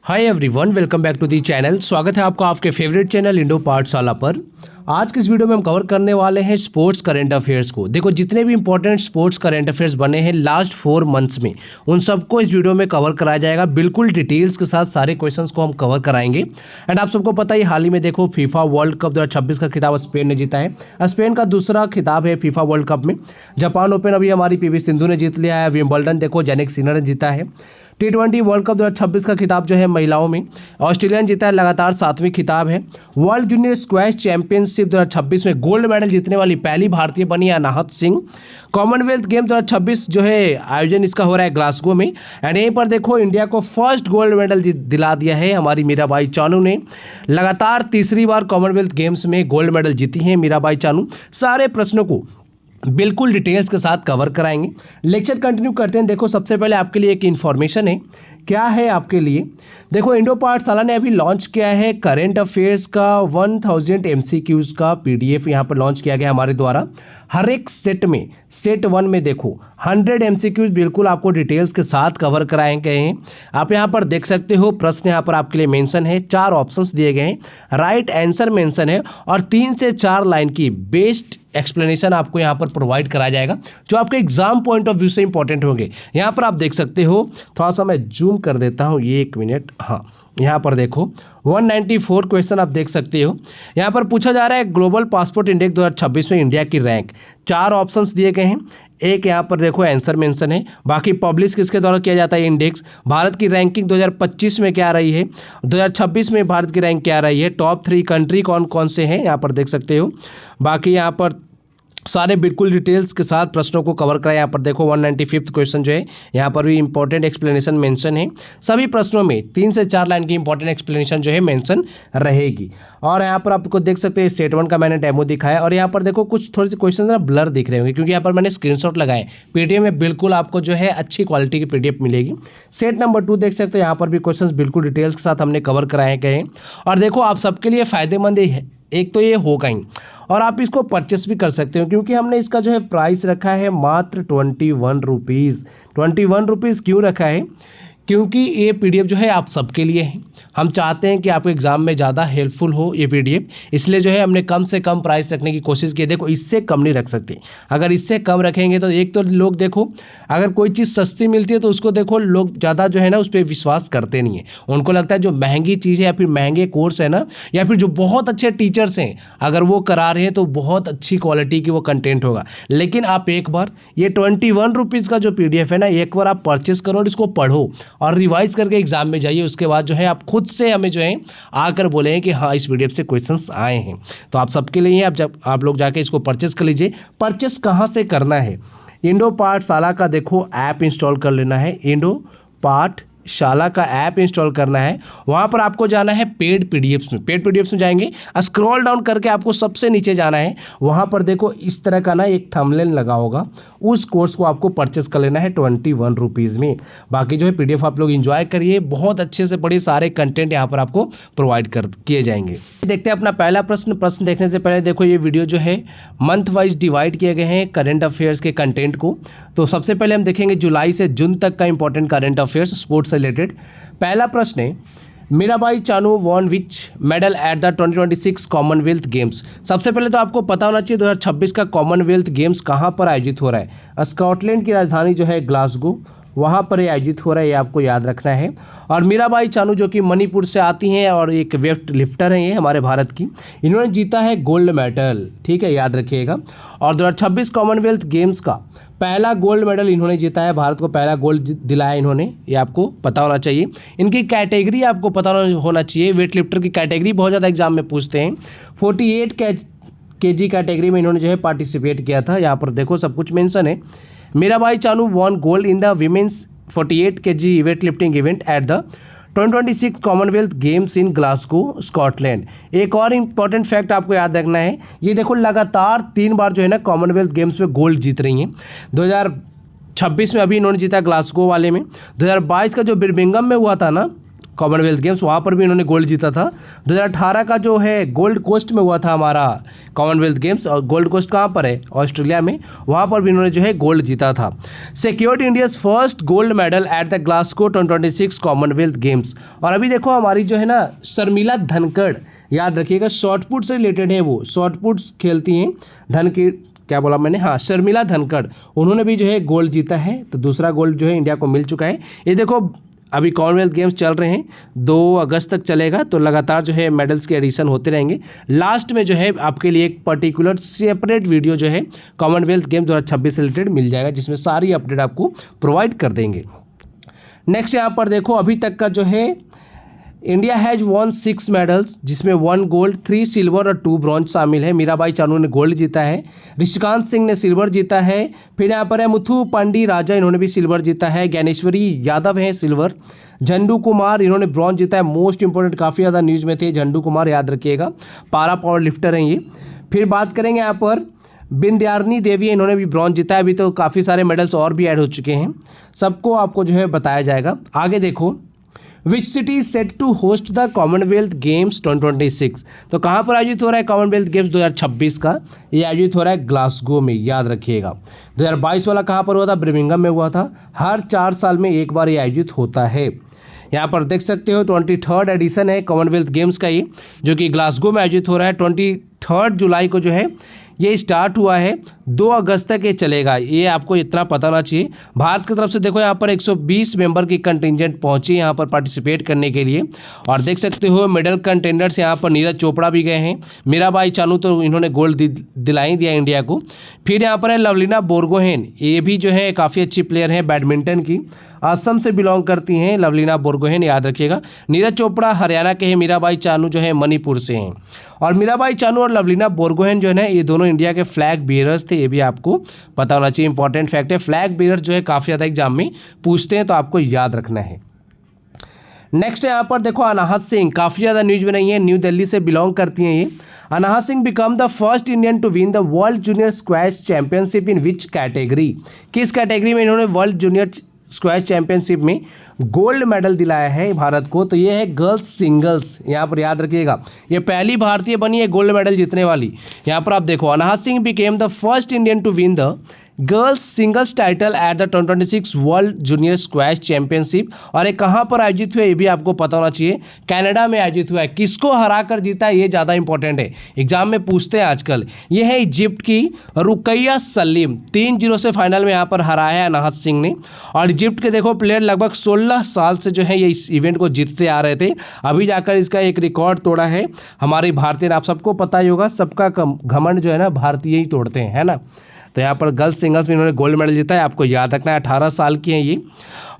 Hi everyone, welcome back to the channel. स्वागत है आपका आपके फेवरेट चैनल इंडो पाठशाला पर। आज की इस वीडियो में हम कवर करने वाले हैं स्पोर्ट्स करंट अफेयर्स को। देखो, जितने भी इंपॉर्टेंट स्पोर्ट्स करंट अफेयर्स बने हैं लास्ट 4 मंथ्स में, उन सबको इस वीडियो में कवर कराया जाएगा। बिल्कुल डिटेल्स के साथ सारे क्वेश्चंस को हम कवर कराएंगे। एंड आप सबको पता है, हाल ही में देखो फीफा वर्ल्ड कप 2026 का खिताब स्पेन ने जीता है। स्पेन का दूसरा खिताब है फीफा वर्ल्ड कप में। जापान ओपन अभी हमारी पीवी सिंधु ने जीत लिया है। विंबलडन देखो जेनिक सिनर ने जीता है। T20 वर्ल्ड कप 2026 का खिताब जो है महिलाओं में ऑस्ट्रेलिया ने जीता है, लगातार 7वीं खिताब है। वर्ल्ड जूनियर स्क्वैश चैंपियनशिप 2026 में गोल्ड मेडल जीतने वाली पहली भारतीय बनी अनाहत सिंह। कॉमनवेल्थ गेम 2026 जो है आयोजन इसका हो रहा है ग्लासगो में। एंड यहीं पर देखो इंडिया को फर्स्ट गोल्ड मेडल दिला दिया है हमारी मीराबाई चानू ने। लगातार तीसरी बार कॉमनवेल्थ गेम्स में गोल्ड मेडल जीती हैं मीराबाई चानू। सारे प्रश्नों को बिल्कुल डिटेल्स के साथ कवर कराएंगे। लेक्चर कंटिन्यू करते हैं। देखो, सबसे पहले आपके लिए एक इन्फॉर्मेशन है। क्या है आपके लिए? देखो, इंडो पाठशाला ने अभी लॉन्च किया है करेंट अफेयर्स का 1000 MCQs का PDF यहाँ पर लॉन्च किया गया हमारे द्वारा। हर एक सेट में, सेट 1 में देखो 100 MCQs बिल्कुल आपको डिटेल्स के साथ कवर कराए गए हैं। आप यहाँ पर देख सकते हो, प्रश्न यहाँ पर आपके लिए मेंशन है, 4 ऑप्शंस दिए गए हैं, राइट आंसर मेंशन है और 3 से 4 लाइन की बेस्ट एक्सप्लेनेशन आपको यहाँ पर प्रोवाइड कराया जाएगा, जो आपके एग्जाम पॉइंट ऑफ व्यू से इंपॉर्टेंट होंगे। यहाँ पर आप देख सकते हो, थोड़ा सा मैं जूम कर देता हूँ, ये 1 मिनट। हाँ, यहाँ पर देखो 194 क्वेश्चन आप देख सकते हो। यहाँ पर पूछा जा रहा है ग्लोबल पासपोर्ट इंडेक्स 2026 में इंडिया की रैंक। 4 ऑप्शंस दिए गए हैं, एक यहाँ पर देखो आंसर मेंशन है। बाकी पब्लिश किसके द्वारा किया जाता है इंडेक्स। भारत की रैंकिंग 2025 में क्या रही है, 2026 में भारत की रैंक क्या रही है, टॉप 3 कंट्री कौन कौन से हैं यहाँ पर देख सकते हो। बाकी यहाँ पर सारे बिल्कुल डिटेल्स के साथ प्रश्नों को कवर कराया। यहाँ पर देखो 195th क्वेश्चन जो है, यहाँ पर भी इंपॉर्टेंट एक्सप्लेनेशन मेंशन है। सभी प्रश्नों में 3 से 4 लाइन की इंपॉर्टेंट एक्सप्लेनेशन जो है मेंशन रहेगी। और यहाँ पर आपको देख सकते हैं सेट 1 का मैंने डेमो दिखाया। और यहाँ पर देखो कुछ थोड़े से क्वेश्चन ना ब्लर दिख रहे होंगे, क्योंकि यहाँ पर मैंने स्क्रीनशॉट लगाए। PDF में बिल्कुल आपको जो है अच्छी क्वालिटी की PDF मिलेगी। सेट नंबर 2 देख सकते हो, यहाँ पर भी क्वेश्चन बिल्कुल डिटेल्स के साथ हमने कवर कराए गए हैं। और देखो, आप सबके लिए फ़ायदेमंद है, एक तो ये होगा ही, और आप इसको परचेस भी कर सकते हो, क्योंकि हमने इसका जो है प्राइस रखा है मात्र 21 रुपीज़। 21 रुपीज़ क्यों रखा है? क्योंकि ये PDF जो है आप सबके लिए है। हम चाहते हैं कि आपको एग्ज़ाम में ज़्यादा हेल्पफुल हो ये PDF, इसलिए जो है हमने कम से कम प्राइस रखने की कोशिश की है। देखो, इससे कम नहीं रख सकते। अगर इससे कम रखेंगे तो एक तो लोग देखो, अगर कोई चीज़ सस्ती मिलती है तो उसको देखो लोग ज़्यादा जो है ना उस पर विश्वास करते नहीं है। उनको लगता है जो महंगी चीज़ है या फिर महंगे कोर्स है ना, या फिर जो बहुत अच्छे टीचर्स हैं, अगर वो करा रहे हैं तो बहुत अच्छी क्वालिटी की वो कंटेंट होगा। लेकिन आप एक बार ये 21 रुपीज़ का जो PDF है ना, एक बार आप परचेस करो और इसको पढ़ो और रिवाइज करके एग्जाम में जाइए। उसके बाद जो है आप खुद से हमें जो है आकर बोलें कि हाँ इस PDF से क्वेश्चंस आए हैं। तो आप सबके लिए आप लोग जाके इसको परचेस कर लीजिए। परचेस कहाँ से करना है? इंडो पाठशाला का देखो ऐप इंस्टॉल कर लेना है। इंडो पाठशाला का ऐप इंस्टॉल करना है। वहाँ पर आपको जाना है पेड PDFs में। पेड PDFs में जाएंगे, स्क्रॉल डाउन करके आपको सबसे नीचे जाना है। वहाँ पर देखो इस तरह का ना एक थंबनेल लगा होगा, उस कोर्स को आपको परचेस कर लेना है 21 रुपीज़ में। बाकी जो है PDF आप लोग इंजॉय करिए, बहुत अच्छे से पढ़िए, सारे कंटेंट यहाँ पर आपको प्रोवाइड कर किए जाएंगे। देखते हैं अपना पहला प्रश्न देखने से पहले देखो ये वीडियो जो है मंथ वाइज डिवाइड किए गए हैं करेंट अफेयर्स के कंटेंट को। तो सबसे पहले हम देखेंगे जुलाई से जून तक का इंपॉर्टेंट करेंट अफेयर्स स्पोर्ट्स से रिलेटेड। पहला प्रश्न है, Mirabai Chanu won which medal at the 2026 Commonwealth Games. सबसे पहले तो आपको पता होना चाहिए 2026 का कॉमनवेल्थ गेम्स कहाँ पर आयोजित हो रहा है। स्कॉटलैंड की राजधानी जो है ग्लासगो, वहाँ पर ये आयोजित हो रहा है, ये आपको याद रखना है। और मीराबाई चानू जो कि मणिपुर से आती हैं और एक वेट लिफ्टर हैं ये हमारे भारत की, इन्होंने जीता है गोल्ड मेडल, ठीक है, याद रखिएगा। और 2026 कॉमनवेल्थ गेम्स का पहला गोल्ड मेडल इन्होंने जीता है, भारत को पहला गोल्ड दिलाया इन्होंने, ये आपको पता होना चाहिए। इनकी कैटेगरी आपको पता होना चाहिए, वेट लिफ्टर की कैटेगरी बहुत ज़्यादा एग्जाम में पूछते हैं। 48 kg कैटेगरी में इन्होंने जो है पार्टिसिपेट किया था। यहाँ पर देखो सब कुछ मेंशन है। Mirabai Chanu won gold in the women's 48 kg weight lifting event at the 2026 Commonwealth games in Glasgow Scotland. एक और इम्पॉर्टेंट फैक्ट आपको याद रखना है, ये देखो लगातार 3 बार जो है ना कॉमनवेल्थ गेम्स में गोल्ड जीत रही हैं। 2026 में अभी इन्होंने जीता ग्लासगो वाले में। 2022 का जो बिर्मिंघम में हुआ था ना कॉमनवेल्थ गेम्स, वहाँ पर भी इन्होंने गोल्ड जीता था। 2018 का जो है गोल्ड कोस्ट में हुआ था हमारा कॉमनवेल्थ गेम्स, और गोल्ड कोस्ट कहाँ पर है, ऑस्ट्रेलिया में, वहाँ पर भी इन्होंने जो है गोल्ड जीता था। Secured India's first gold medal at the Glasgow 2026 Commonwealth games. और अभी देखो हमारी जो है ना शर्मिला धनखड़, याद रखिएगा शॉर्टपुट से रिलेटेड है, वो शॉर्टपुट खेलती हैं, क्या बोला मैंने, हाँ शर्मिला धनखड़, उन्होंने भी जो है गोल्ड जीता है। तो दूसरा गोल्ड जो है इंडिया को मिल चुका है। ये देखो अभी कॉमनवेल्थ गेम्स चल रहे हैं, 2 अगस्त तक चलेगा, तो लगातार जो है मेडल्स के एडिशन होते रहेंगे। लास्ट में जो है आपके लिए एक पर्टिकुलर सेपरेट वीडियो जो है कॉमनवेल्थ गेम 2026 से रिलेटेड मिल जाएगा, जिसमें सारी अपडेट आपको प्रोवाइड कर देंगे। नेक्स्ट यहाँ पर देखो अभी तक का जो है इंडिया हैज़ वॉन 6 मेडल्स, जिसमें 1 गोल्ड, 3 सिल्वर और 2 ब्रॉन्ज शामिल है। मीराबाई चानू ने गोल्ड जीता है, ऋषिकांत सिंह ने सिल्वर जीता है, फिर यहाँ पर है मुथु पांडी राजा, इन्होंने भी सिल्वर जीता है, ज्ञानेश्वरी यादव है सिल्वर, झंडू कुमार इन्होंने ब्रॉन्ज जीता है। मोस्ट इंपॉर्टेंट, काफ़ी ज़्यादा न्यूज़ में थे झंडू कुमार, याद रखिएगा, पारा पावर लिफ्टर हैं ये। फिर बात करेंगे यहाँ पर बिंद्यारनी देवी, इन्होंने भी ब्रॉन्ज जीता है। अभी तो काफ़ी सारे मेडल्स और भी ऐड हो चुके हैं, सबको आपको जो है बताया जाएगा। आगे देखो which city is set to host the Commonwealth Games 2026, तो कहाँ पर आयोजित हो रहा है कॉमनवेल्थ गेम्स 2026 का, ये आयोजित हो रहा है ग्लासगो में, याद रखिएगा। 2022 वाला कहाँ पर हुआ था, बर्मिंघम में हुआ था। हर 4 साल में एक बार ये आयोजित होता है। यहाँ पर देख सकते हो 23rd एडिशन है कॉमनवेल्थ गेम्स का ये, जो कि ग्लासगो में आयोजित हो रहा है। 23 जुलाई को जो है ये स्टार्ट हुआ है, 2 अगस्त तक ये चलेगा, ये आपको इतना पता होना चाहिए। भारत की तरफ से देखो यहाँ पर 120 मेंबर की कंटिजेंट पहुंची यहाँ पर पार्टिसिपेट करने के लिए। और देख सकते हो मेडल कंटेंडर्स यहाँ पर नीरज चोपड़ा भी गए हैं, मीराबाई चानू तो इन्होंने गोल्ड दिलाई दिया इंडिया को। फिर यहाँ पर है लवलीना बोरगोहेन, ये भी जो है काफ़ी अच्छी प्लेयर हैं बैडमिंटन की, असम से बिलोंग करती हैं लवलीना बोरगोहेन, याद रखिएगा। नीरज चोपड़ा हरियाणा के हैं, मीराबाई चानू जो है मणिपुर से हैं। और मीराबाई चानू और लवलीना बोरगोहेन जो है ना, ये दोनों इंडिया के फ्लैग बियरर्स थे, ये भी आपको पता होना चाहिए, इंपॉर्टेंट फैक्ट है। फ्लैग बियरर जो है काफ़ी ज़्यादा एग्जाम में पूछते हैं, तो आपको याद रखना है। नेक्स्ट यहाँ पर देखो अनाहत सिंह, काफ़ी ज़्यादा न्यूज में नहीं है, न्यू दिल्ली से बिलोंग करती हैं ये। Anahat Singh become the first Indian to win the World Junior Squash Championship in which category, किस कैटेगरी में इन्होंने वर्ल्ड जूनियर स्क्वैश चैंपियनशिप में गोल्ड मेडल दिलाया है भारत को, तो ये है गर्ल्स सिंगल्स, यहाँ पर याद रखिएगा, ये पहली भारतीय बनी है गोल्ड मेडल जीतने वाली। यहाँ पर आप देखो Anahat Singh became the first Indian to win the girls singles title at the 2026 World Junior Squash Championship. और ये कहाँ पर आयोजित हुआ ये भी आपको पता होना चाहिए, कनाडा में आयोजित हुआ है। किसको हरा कर जीता है ये ज़्यादा इंपॉर्टेंट है, एग्जाम में पूछते हैं आजकल। ये है इजिप्ट की रुकैया सलीम, 3-0 से फाइनल में यहाँ पर हराया है अनाहत सिंह ने। और इजिप्ट के देखो प्लेयर लगभग 16 साल से जो है ये इस इवेंट को जीतते आ रहे थे, अभी जाकर इसका एक रिकॉर्ड तोड़ा है हमारे भारतीय ने। आप सबको पता ही होगा, सबका घमंड जो है ना भारतीय ही तोड़ते हैं, है ना। तो यहाँ पर गर्ल्स सिंगल्स में इन्होंने गोल्ड मेडल जीता है, आपको याद रखना है, 18 साल की हैं ये।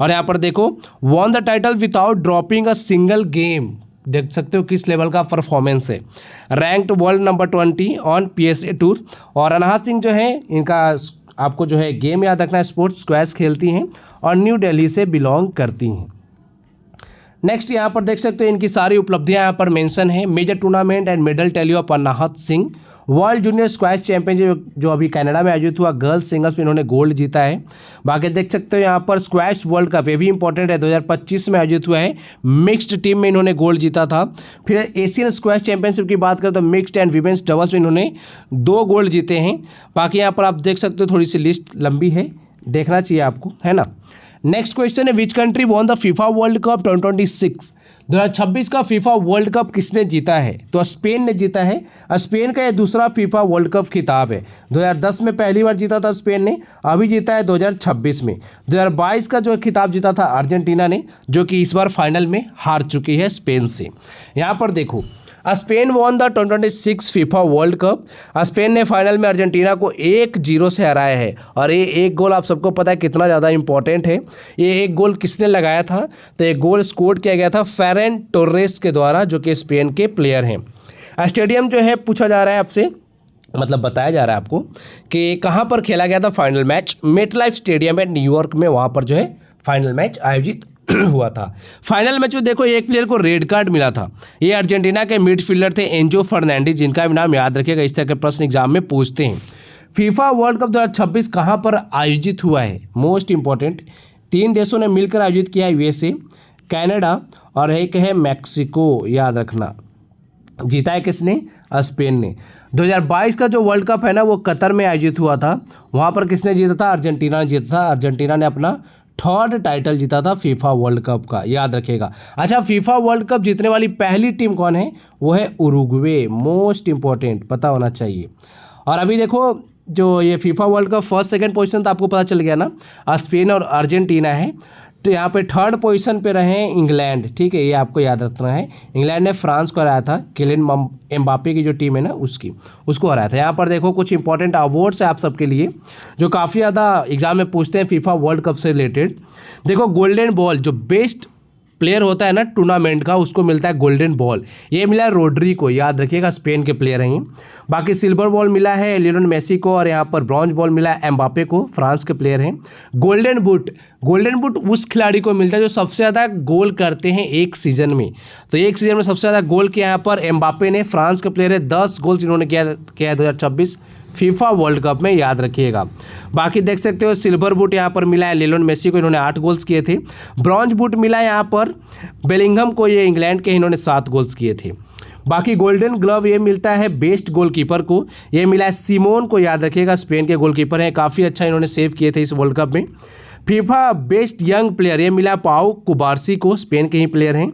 और यहाँ पर देखो won the title without dropping a single game, देख सकते हो किस लेवल का परफॉर्मेंस है। Ranked world number 20 on PSA tour. और अनाहत सिंह जो है इनका आपको जो है गेम याद रखना है, स्पोर्ट्स स्क्वैश खेलती हैं और न्यू दिल्ली से बिलोंग करती हैं। नेक्स्ट यहाँ पर देख सकते हो इनकी सारी उपलब्धियाँ यहाँ पर मेंशन है। Major tournament and medal tally of Anahat Singh, World Junior Squash Championship जो अभी कनाडा में आयोजित हुआ, गर्ल्स सिंगल्स में इन्होंने गोल्ड जीता है। बाकी देख सकते हो यहाँ पर स्क्वैश वर्ल्ड कप, ये भी इंपॉर्टेंट है, 2025 में आयोजित हुआ है, मिक्स्ड टीम में इन्होंने गोल्ड जीता था। फिर एशियन स्क्वैश चैंपियनशिप की बात करें तो मिक्स्ड एंड विमेंस डबल्स में इन्होंने 2 गोल्ड जीते हैं। बाकी यहाँ पर आप देख सकते हो थोड़ी सी लिस्ट लंबी है, देखना चाहिए आपको, है ना। नेक्स्ट क्वेश्चन है which country won the FIFA world cup 2026, 2026 का फीफा वर्ल्ड कप किसने जीता है, तो स्पेन ने जीता है। स्पेन का यह दूसरा फीफा वर्ल्ड कप खिताब है, 2010 में पहली बार जीता था स्पेन ने, अभी जीता है 2026 में। 2022 का जो खिताब जीता था अर्जेंटीना ने, जो कि इस बार फाइनल में हार चुकी है स्पेन से। यहाँ पर देखो Spain won the 2026 FIFA world cup, Spain ने फाइनल में अर्जेंटीना को 1-0 से हराया है। और ये एक गोल आप सबको पता है कितना ज़्यादा इंपॉर्टेंट है, ये एक गोल किसने लगाया था, तो एक गोल स्कोर किया गया था फेरन टोरेस के द्वारा, जो कि स्पेन के प्लेयर हैं। स्टेडियम जो है पूछा जा रहा है आपसे, मतलब बताया जा रहा है आपको कि कहाँ पर खेला गया था फाइनल मैच, मेटलाइफ स्टेडियम है न्यूयॉर्क में, वहाँ पर जो है फाइनल मैच आयोजित हुआ था। फाइनल मैच में देखो एक प्लेयर को रेड कार्ड मिला था, ये अर्जेंटीना के मिडफील्डर थे एंजो फर्नांडिस, जिनका भी नाम याद रखिएगा, इस तरह के प्रश्न एग्जाम में पूछते हैं। फीफा वर्ल्ड कप 2026 कहाँ पर आयोजित हुआ है, मोस्ट इंपॉर्टेंट, 3 देशों ने मिलकर आयोजित किया है, USA, कनाडा और एक है मैक्सिको, याद रखना। जीता है किसने? स्पेन ने। 2022 का जो वर्ल्ड कप है ना वो कतर में आयोजित हुआ था, वहाँ पर किसने जीता था? अर्जेंटीना ने जीता था। अर्जेंटीना ने अपना 3rd टाइटल जीता था फीफा वर्ल्ड कप का, याद रखिएगा। अच्छा, फीफा वर्ल्ड कप जीतने वाली पहली टीम कौन है? वो है उरुग्वे, मोस्ट इंपॉर्टेंट, पता होना चाहिए। और अभी देखो जो ये FIFA world cup 1st 2nd position तो आपको पता चल गया ना, स्पेन और अर्जेंटीना है। तो यहाँ पे 3rd पोजीशन पे रहे इंग्लैंड, ठीक है, ये आपको याद रखना है। इंग्लैंड ने फ्रांस को हराया था, किलियन एम्बापे की जो टीम है ना उसको हराया था। यहाँ पर देखो कुछ इंपॉर्टेंट अवार्ड्स है आप सबके लिए जो काफ़ी ज़्यादा एग्जाम में पूछते हैं फीफा वर्ल्ड कप से रिलेटेड। देखो गोल्डन बॉल, जो बेस्ट प्लेयर होता है ना टूर्नामेंट का, उसको मिलता है गोल्डन बॉल। ये मिला है रोड्री को, याद रखिएगा, स्पेन के प्लेयर हैं ये। बाकी सिल्वर बॉल मिला है लियोनेल मेसी को, और यहाँ पर ब्रॉन्ज बॉल मिला है एम्बापे को, फ्रांस के प्लेयर हैं। गोल्डन बूट उस खिलाड़ी को मिलता है जो सबसे ज़्यादा गोल करते हैं एक सीजन में। तो एक सीजन में सबसे ज़्यादा गोल किया यहाँ पर एम्बापे ने, फ्रांस के प्लेयर है, 10 गोल्स इन्होंने किया है 2026 फीफा वर्ल्ड कप में, याद रखिएगा। बाकी देख सकते हो सिल्वर बूट यहाँ पर मिला है लियोनेल मेसी को, इन्होंने 8 गोल्स किए थे। ब्रॉन्ज बूट मिला है यहाँ पर बेलिंघम को, ये इंग्लैंड के, इन्होंने 7 गोल्स किए थे। बाकी गोल्डन ग्लव ये मिलता है बेस्ट गोलकीपर को, ये मिला है सिमोन को, याद रखिएगा, स्पेन के गोलकीपर हैं, काफ़ी अच्छा इन्होंने सेव किए थे इस वर्ल्ड कप में। फीफा बेस्ट यंग प्लेयर ये मिला पाउ कुबार्सी को, स्पेन के ही प्लेयर हैं।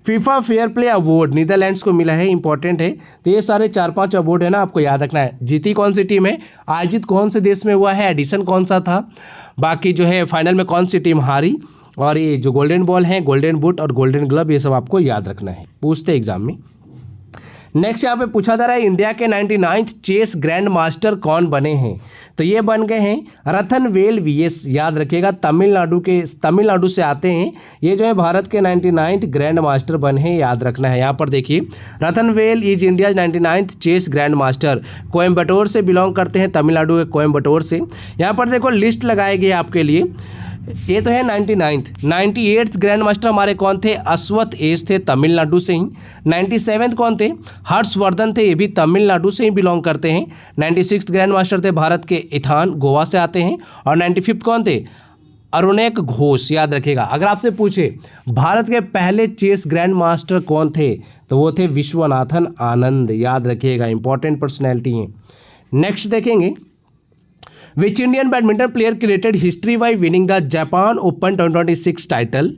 FIFA fair play award Netherlands को मिला है, इंपॉर्टेंट है। तो ये सारे 4-5 अवार्ड है ना, आपको याद रखना है। जीती कौन सी टीम है, आयोजित कौन से देश में हुआ है, एडिशन कौन सा था, बाकी जो है फाइनल में कौन सी टीम हारी, और ये जो गोल्डन बॉल है, गोल्डन बूट और गोल्डन ग्लव, ये सब आपको याद रखना है, पूछते एग्जाम में। नेक्स्ट यहाँ पे पूछा जा रहा है इंडिया के 99th चेस ग्रैंड मास्टर कौन बने हैं? तो ये बन गए हैं रतनवेल वीएस, याद रखिएगा, तमिलनाडु से आते हैं। ये जो है भारत के 99th ग्रैंड मास्टर बने हैं, याद रखना है। यहाँ पर देखिए Ratnavel is India 99th chess grand master, Coimbatore से बिलोंग करते हैं, तमिलनाडु के कोयम्बटूर से। यहाँ पर देखो लिस्ट लगाई गई आपके लिए, ये तो है 98th ग्रैंड मास्टर हमारे कौन थे? अश्वथ एस थे, तमिलनाडु से ही। 97th कौन थे? हर्षवर्धन थे, ये भी तमिलनाडु से ही बिलोंग करते हैं। 96th ग्रैंड मास्टर थे भारत के इथान, गोवा से आते हैं। और 95th कौन थे? अरुणेक घोष, याद रखिएगा। अगर आपसे पूछे भारत के पहले चेस ग्रैंड मास्टर कौन थे, तो वो थे विश्वनाथन आनंद, याद रखिएगा, इंपॉर्टेंट पर्सनैलिटी हैं। नेक्स्ट देखेंगे, which Indian badminton player created history by winning the Japan open 2026 title?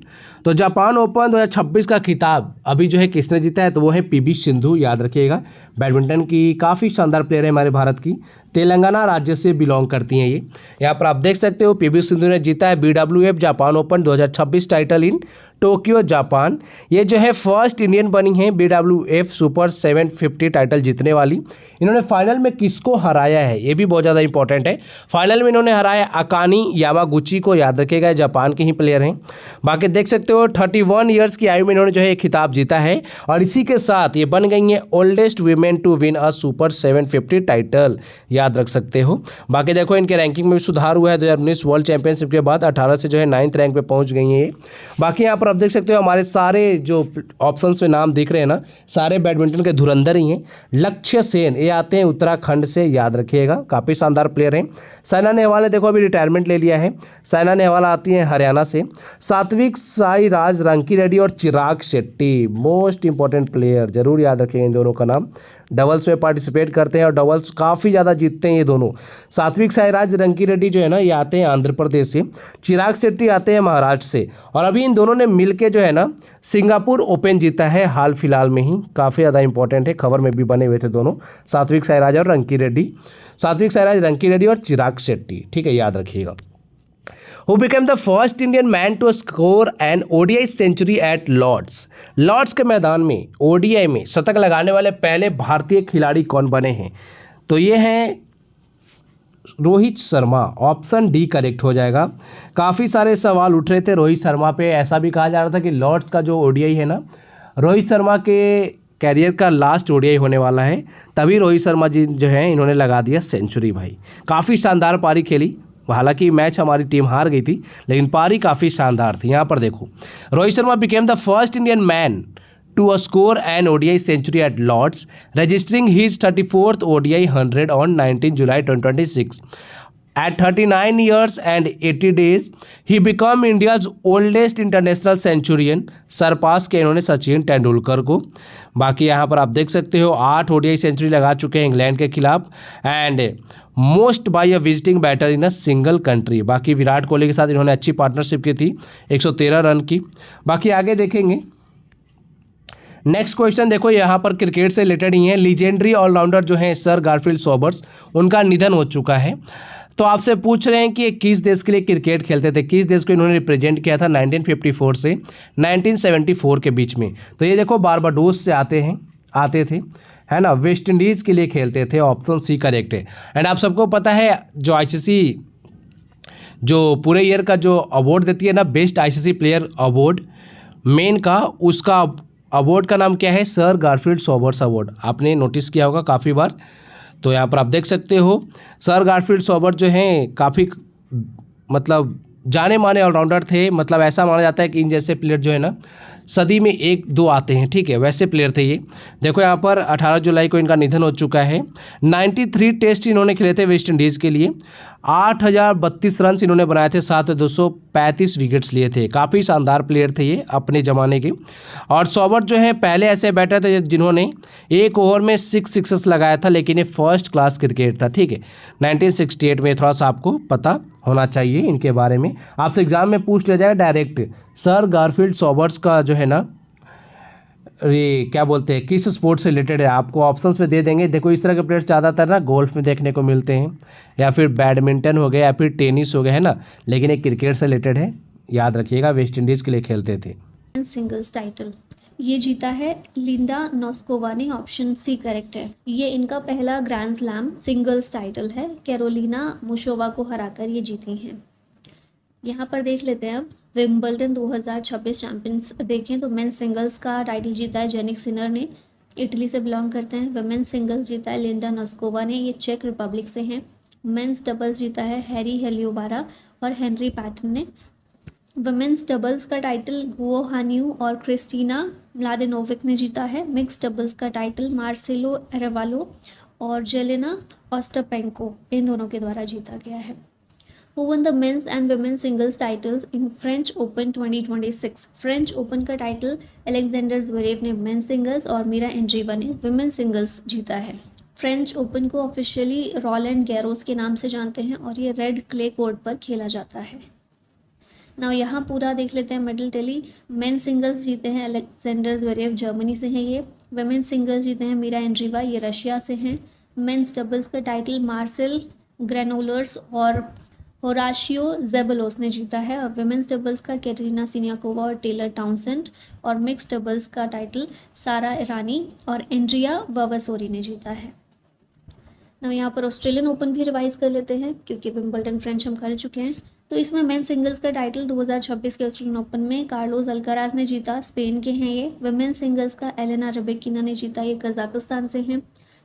तो जापान ओपन 2026 का खिताब अभी जो है किसने जीता है? तो वो है पीवी सिंधु, याद रखिएगा, बैडमिंटन की काफ़ी शानदार प्लेयर है हमारे भारत की, तेलंगाना राज्य से बिलोंग करती हैं ये। यहाँ पर आप देख सकते हो पीवी सिंधु ने जीता है BWF Japan open 2026 title in Tokyo Japan. ये जो है फर्स्ट इंडियन बनी है BWF सुपर 750 टाइटल जीतने वाली। इन्होंने फाइनल में किसको हराया है, ये भी बहुत ज़्यादा इंपॉर्टेंट है। फाइनल में इन्होंने हराया अकानी यामागुची को, याद रखिएगा, जापान के ही प्लेयर हैं। बाकी देख सकते हो 31 ईयर्स की आयु में इन्होंने जो है खिताब जीता है, और इसी के साथ ये बन गई हैं oldest women to win a super 750 title, याद रख सकते हो। बाकी देखो इनके रैंकिंग में भी सुधार हुआ है, 2019 वर्ल्ड चैंपियनशिप के बाद 18 से जो है 9th रैंक पे पहुंच गई हैं ये। बाकी यहाँ पर आप देख सकते हो हमारे सारे जो ऑप्शंस में नाम दिख रहे हैं ना, सारे बैडमिंटन के धुरंधर ही हैं। लक्ष्य सेन ये आते हैं उत्तराखंड से, याद रखिएगा, काफ़ी शानदार प्लेयर हैं। साइना नेहवाल ने देखो अभी रिटायरमेंट ले लिया है, साइना नेहवाल आती हैं हरियाणा से। सात्विक साईराज रंकीरेड्डी और Chirag Shetty, most important player, जरूर याद रखिएगा इन दोनों का नाम। डबल्स में पार्टिसिपेट करते हैं और डबल्स काफ़ी ज़्यादा जीतते हैं ये दोनों। सात्विक साईराज रंकीरेड्डी जो है ना, ये आते हैं आंध्र प्रदेश से, चिराग शेट्टी आते हैं महाराष्ट्र से। और अभी इन दोनों ने मिलके जो है ना सिंगापुर ओपन जीता है हाल फिलहाल में ही, काफ़ी ज़्यादा इंपॉर्टेंट है, खबर में भी बने हुए थे दोनों, सात्विक साईराज और रंकीरेड्डी, सात्विक साईराज रंकीरेड्डी और चिराग शेट्टी, ठीक है, याद रखिएगा। Who became the first Indian man to score an ODI century at Lords? Lord's के मैदान में ODI में शतक लगाने वाले पहले भारतीय खिलाड़ी कौन बने हैं? तो ये हैं Rohit Sharma, option D correct हो जाएगा। काफ़ी सारे सवाल उठ रहे थे रोहित शर्मा पे, ऐसा भी कहा जा रहा था कि लॉर्ड्स का जो ODI है ना, रोहित शर्मा के कैरियर का लास्ट ODI होने वाला है, तभी रोहित शर्मा जी जो है इन्होंने लगा दिया सेंचुरी। भाई काफ़ी शानदार पारी खेली, हालांकि मैच हमारी टीम हार गई थी, लेकिन पारी काफ़ी शानदार थी। यहाँ पर देखो Rohit Sharma became the first Indian man to score an ODI century at Lord's, registering his 34th ODI 100 on 19 July 2026। At 39 years and 80 days, he became India's oldest international centurion, surpass के इन्होंने सचिन तेंदुलकर को। बाकी यहाँ पर आप देख सकते हो 8 ओडीआई सेंचुरी लगा चुके हैं इंग्लैंड के खिलाफ and most by a visiting batter in a single country. बाकी विराट कोहली के साथ इन्होंने अच्छी पार्टनरशिप की थी, 113 रन की। बाकी आगे देखेंगे। नेक्स्ट क्वेश्चन देखो, यहाँ पर क्रिकेट से रिलेटेड ही है। लीजेंडरी ऑलराउंडर जो हैं सर गारफील्ड सोबर्स, उनका निधन हो चुका है। तो आपसे पूछ रहे हैं कि किस देश के लिए क्रिकेट खेलते थे, किस देश को इन्होंने रिप्रेजेंट किया था 1954 से 1974 के बीच में। तो ये देखो बारबाडोस से आते थे, है ना, वेस्ट इंडीज़ के लिए खेलते थे। ऑप्शन सी करेक्ट है। एंड आप सबको पता है जो आईसीसी जो पूरे ईयर का जो अवार्ड देती है ना, best ICC player award main का, उसका अवार्ड का नाम क्या है? Sir Garfield Sobers award. आपने नोटिस किया होगा काफ़ी बार। तो यहाँ पर आप देख सकते हो सर गारफील्ड सोबर्स जो हैं काफ़ी मतलब जाने माने ऑलराउंडर थे। मतलब ऐसा माना जाता है कि इन जैसे प्लेयर जो है ना सदी में 1-2 आते हैं, ठीक है, वैसे प्लेयर थे ये। देखो यहाँ पर 18 जुलाई को इनका निधन हो चुका है। 93 टेस्ट इन्होंने खेले थे वेस्ट इंडीज़ के लिए, 8032 रन इन्होंने बनाए थे, 235 विकेट्स लिए थे। काफ़ी शानदार प्लेयर थे ये अपने ज़माने के। और सोबर्स जो है पहले ऐसे बैटर थे जिन्होंने एक ओवर में 6 सिक्सेस लगाया था, लेकिन ये फर्स्ट क्लास क्रिकेट था, ठीक है। 1968 में, थोड़ा सा आपको पता होना चाहिए इनके बारे में। आपसे एग्जाम में पूछ लिया जाएगा डायरेक्ट, सर गारफील्ड सोबर्स का जो है ना ये क्या बोलते हैं, किस स्पोर्ट से रिलेटेड है, आपको ऑप्शंस में दे देंगे। देखो इस तरह के प्लेयर्स ज़्यादातर ना गोल्फ में देखने को मिलते हैं, या फिर बैडमिंटन हो गया, या फिर टेनिस हो गया, है ना, लेकिन एक क्रिकेट से रिलेटेड है, याद रखिएगा, वेस्ट इंडीज़ के लिए खेलते थे। सिंगल्स टाइटल ये जीता है लिंडा नोस्कोवा ने, ऑप्शन सी करेक्ट है। ये इनका पहला ग्रैंड स्लैम सिंगल्स टाइटल है, कैरोलिना मुशोवा को हराकर ये जीती हैं। यहाँ पर देख लेते हैं अब विंबलडन 2026 चैंपियंस देखें तो मेंस सिंगल्स का टाइटल जीता है जेनिक सिनर ने, इटली से बिलोंग करते हैं। वुमेन्स सिंगल्स जीता है लिंडा नोस्कोवा ने, ये चेक रिपब्लिक से हैं। मेंस डबल्स जीता है हैरी हेलियोबारा और हेनरी पैटन ने। वुमेन्स डबल्स का टाइटल गुओ हान्यू और क्रिस्टीना म्लादेनोविक ने जीता है। मिक्स डबल्स का टाइटल मार्सेलो एरेवालो और जेलेना ओस्टापेंको, इन दोनों के द्वारा जीता गया है। Who won the men's and women's singles titles in French Open 2026? French open का टाइटल अलेक्जेंडर ज़्वेरेव ने मेंस सिंगल्स और मीरा एंड्रीवा ने वुमेन्स सिंगल्स जीता है। फ्रेंच ओपन को ऑफिशियली रोलैंड गैरोस के नाम से जानते हैं और ये रेड क्ले कोर्ट पर खेला जाता है। नाउ यहाँ पूरा देख लेते हैं मेडल टेली। मेन सिंगल्स जीते हैं अलेक्जेंडर ज़्वेरेव, जर्मनी से हैं ये। वुमेन्स सिंगल्स जीते हैं मीरा एंड्रीवा, ये रशिया से हैं। मेंस डबल्स का टाइटल मार्सेल ग्रेनोलर्स और होराशियो जेबलोस ने जीता है। और वुमेन्स डबल्स का कैटरीना सिनियाकोवा और टेलर टाउनसेंट, और मिक्स डबल्स का टाइटल सारा ईरानी और एंड्रिया वावासोरी ने जीता है। ना यहाँ पर ऑस्ट्रेलियन ओपन भी रिवाइज कर लेते हैं क्योंकि विंबलडन फ्रेंच हम कर चुके हैं। तो इसमें मेन सिंगल्स का टाइटल 2026 के ऑस्ट्रेलियन ओपन में कार्लोस अल्काराज ने जीता, स्पेन के हैं ये। वुमेन्स सिंगल्स का एलेना रबेकिना ने जीता, ये कजाकिस्तान से हैं।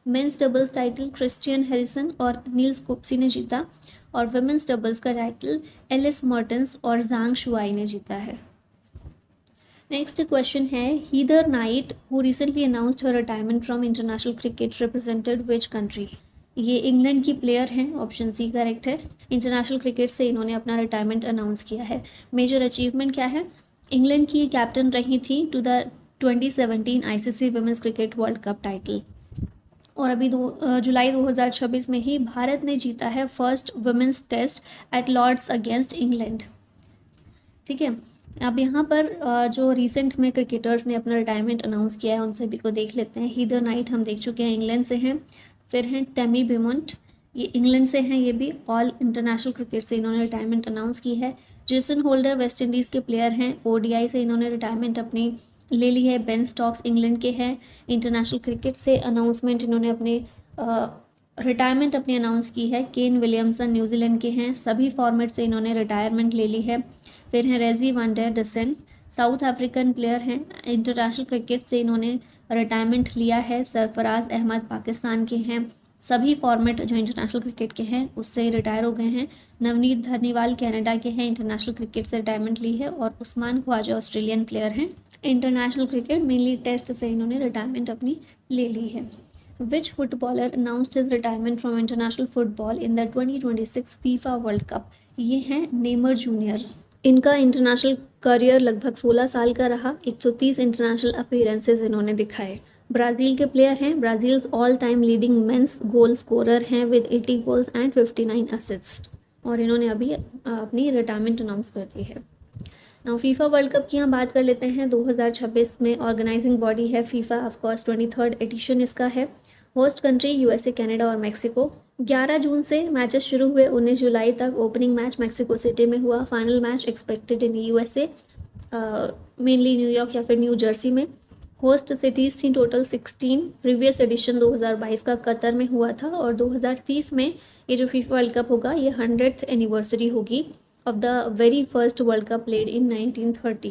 Men's doubles title Christian Harrison और नील्स कोप्सी ने जीता, और वुमेन्स डबल्स का टाइटल एलिस मर्टेंस और जांग शुआई ने जीता है। नेक्स्ट क्वेश्चन है, heather night who recently announced her retirement from international cricket represented which country? ये इंग्लैंड की प्लेयर हैं, ऑप्शन सी करेक्ट है। इंटरनेशनल क्रिकेट से इन्होंने अपना रिटायरमेंट अनाउंस किया है। मेजर अचीवमेंट क्या है? इंग्लैंड की कैप्टन रही थी to the 2017 ICC women's cricket world cup title, और अभी जुलाई 2026 में ही भारत ने जीता है first women's test at Lord's against England. ठीक है, अब यहाँ पर जो रिसेंट में क्रिकेटर्स ने अपना रिटायरमेंट अनाउंस किया है उन सभी को देख लेते हैं। हीदर नाइट हम देख चुके हैं, इंग्लैंड से हैं। फिर हैं टेमी बिमोंट, ये इंग्लैंड से हैं, ये भी ऑल इंटरनेशनल क्रिकेट से इन्होंने रिटायरमेंट अनाउंस की है। जेसन होल्डर वेस्ट इंडीज़ के प्लेयर हैं, ओडीआई से इन्होंने रिटायरमेंट अपनी ले ली है। बेन स्टॉक्स इंग्लैंड के हैं, इंटरनेशनल क्रिकेट से अनाउंसमेंट इन्होंने अपने रिटायरमेंट अपनी अनाउंस की है। केन विलियमसन न्यूजीलैंड के हैं, सभी फॉर्मेट से इन्होंने रिटायरमेंट ले ली है। फिर हैं रेजी वन डर डसेन, साउथ अफ्रीकन प्लेयर हैं, इंटरनेशनल क्रिकेट से इन्होंने रिटायरमेंट लिया है। सरफराज अहमद पाकिस्तान के हैं, सभी फॉर्मेट जो इंटरनेशनल क्रिकेट के हैं उससे रिटायर हो गए हैं। नवनीत धर्नीवाल कनाडा के हैं, इंटरनेशनल क्रिकेट से रिटायरमेंट ली है। और उस्मान ख्वाजा ऑस्ट्रेलियन प्लेयर हैं, इंटरनेशनल क्रिकेट मेनली टेस्ट से इन्होंने रिटायरमेंट अपनी ले ली है। Which footballer announced his retirement from international football in the 2026 FIFA World Cup? ये हैं नेमर जूनियर। इनका इंटरनेशनल करियर लगभग 16 साल का रहा। 130 इंटरनेशनल अपीयरेंसेस इन्होंने दिखाए। ब्राज़ील के प्लेयर हैं। Brazil's all time leading men's goal scorer हैं विद 80 गोल्स एंड 59 असिस्ट, और इन्होंने अभी अपनी रिटायरमेंट अनाउंस कर दी है। नाउ फीफा वर्ल्ड कप की हम बात कर लेते हैं। 2026 में ऑर्गेनाइजिंग बॉडी है फीफा, ऑफकोर्स 23rd एडिशन इसका है। होस्ट कंट्री यूएसए, कनाडा और मेक्सिको। 11 जून से मैचेस शुरू हुए, 19 जुलाई तक ओपनिंग मैच मेक्सिको सिटी में हुआ। Final match expected in USA, mainly New York या फिर न्यू जर्सी में। होस्ट सिटीज़ थी टोटल 16। प्रीवियस एडिशन 2022 का कतर में हुआ था, और 2030 में ये जो फीफा वर्ल्ड कप होगा ये 100th एनिवर्सरी होगी of the very first World Cup played in 1930.